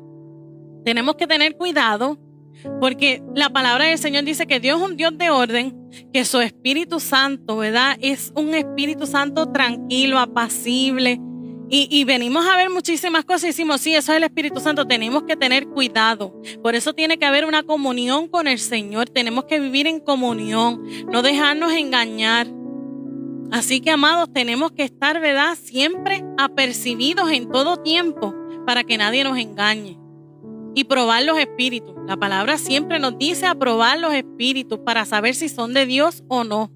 tenemos que tener cuidado. Porque la palabra del Señor dice que Dios es un Dios de orden, que su Espíritu Santo, ¿verdad?, es un Espíritu Santo tranquilo, apacible. Y venimos a ver muchísimas cosas y decimos: sí, eso es el Espíritu Santo. Tenemos que tener cuidado. Por eso tiene que haber una comunión con el Señor. Tenemos que vivir en comunión, no dejarnos engañar. Así que, amados, tenemos que estar, ¿verdad?, siempre apercibidos en todo tiempo para que nadie nos engañe. Y probar los espíritus. La palabra siempre nos dice a probar los espíritus para saber si son de Dios o no.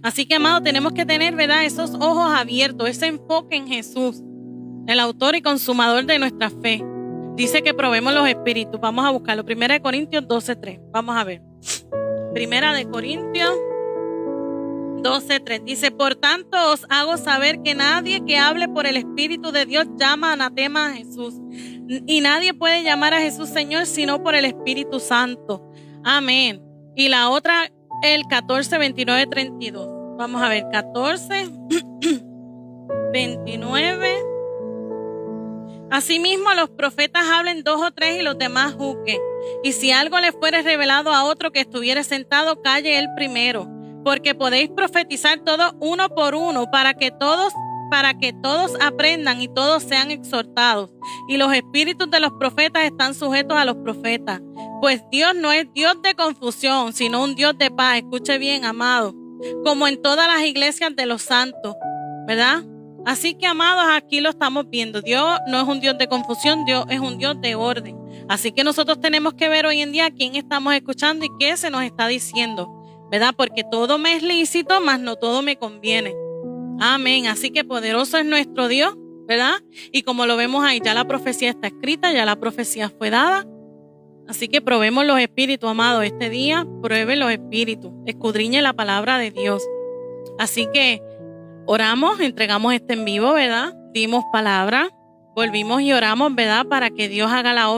Así que, amados, tenemos que tener, ¿verdad?, esos ojos abiertos, ese enfoque en Jesús, el autor y consumador de nuestra fe. Dice que probemos los espíritus. Vamos a buscarlo. 1 Corintios 12:3. Vamos a ver. 1 Corintios 12:3. Dice, por tanto os hago saber que nadie que hable por el Espíritu de Dios llama anatema a Jesús. Y nadie puede llamar a Jesús Señor sino por el Espíritu Santo. Amén. Y la otra, el 14:29-32. Vamos a ver, 14:29. Asimismo, los profetas hablen 2 o 3 y los demás juzguen. Y si algo le fuere revelado a otro que estuviere sentado, calle él primero. Porque podéis profetizar todos uno por uno para que todos aprendan y todos sean exhortados. Y los espíritus de los profetas están sujetos a los profetas. Pues Dios no es Dios de confusión, sino un Dios de paz. Escuche bien, amado. Como en todas las iglesias de los santos, ¿verdad? Así que, amados, aquí lo estamos viendo. Dios no es un Dios de confusión, Dios es un Dios de orden. Así que nosotros tenemos que ver hoy en día a quién estamos escuchando y qué se nos está diciendo, ¿verdad? Porque todo me es lícito, mas no todo me conviene. Amén. Así que poderoso es nuestro Dios, ¿verdad? Y como lo vemos ahí, ya la profecía está escrita, ya la profecía fue dada. Así que probemos los espíritus, amados. Este día, pruebe los espíritus. Escudriñe la palabra de Dios. Así que oramos, entregamos este en vivo, ¿verdad? Dimos palabra, volvimos y oramos, ¿verdad? Para que Dios haga la obra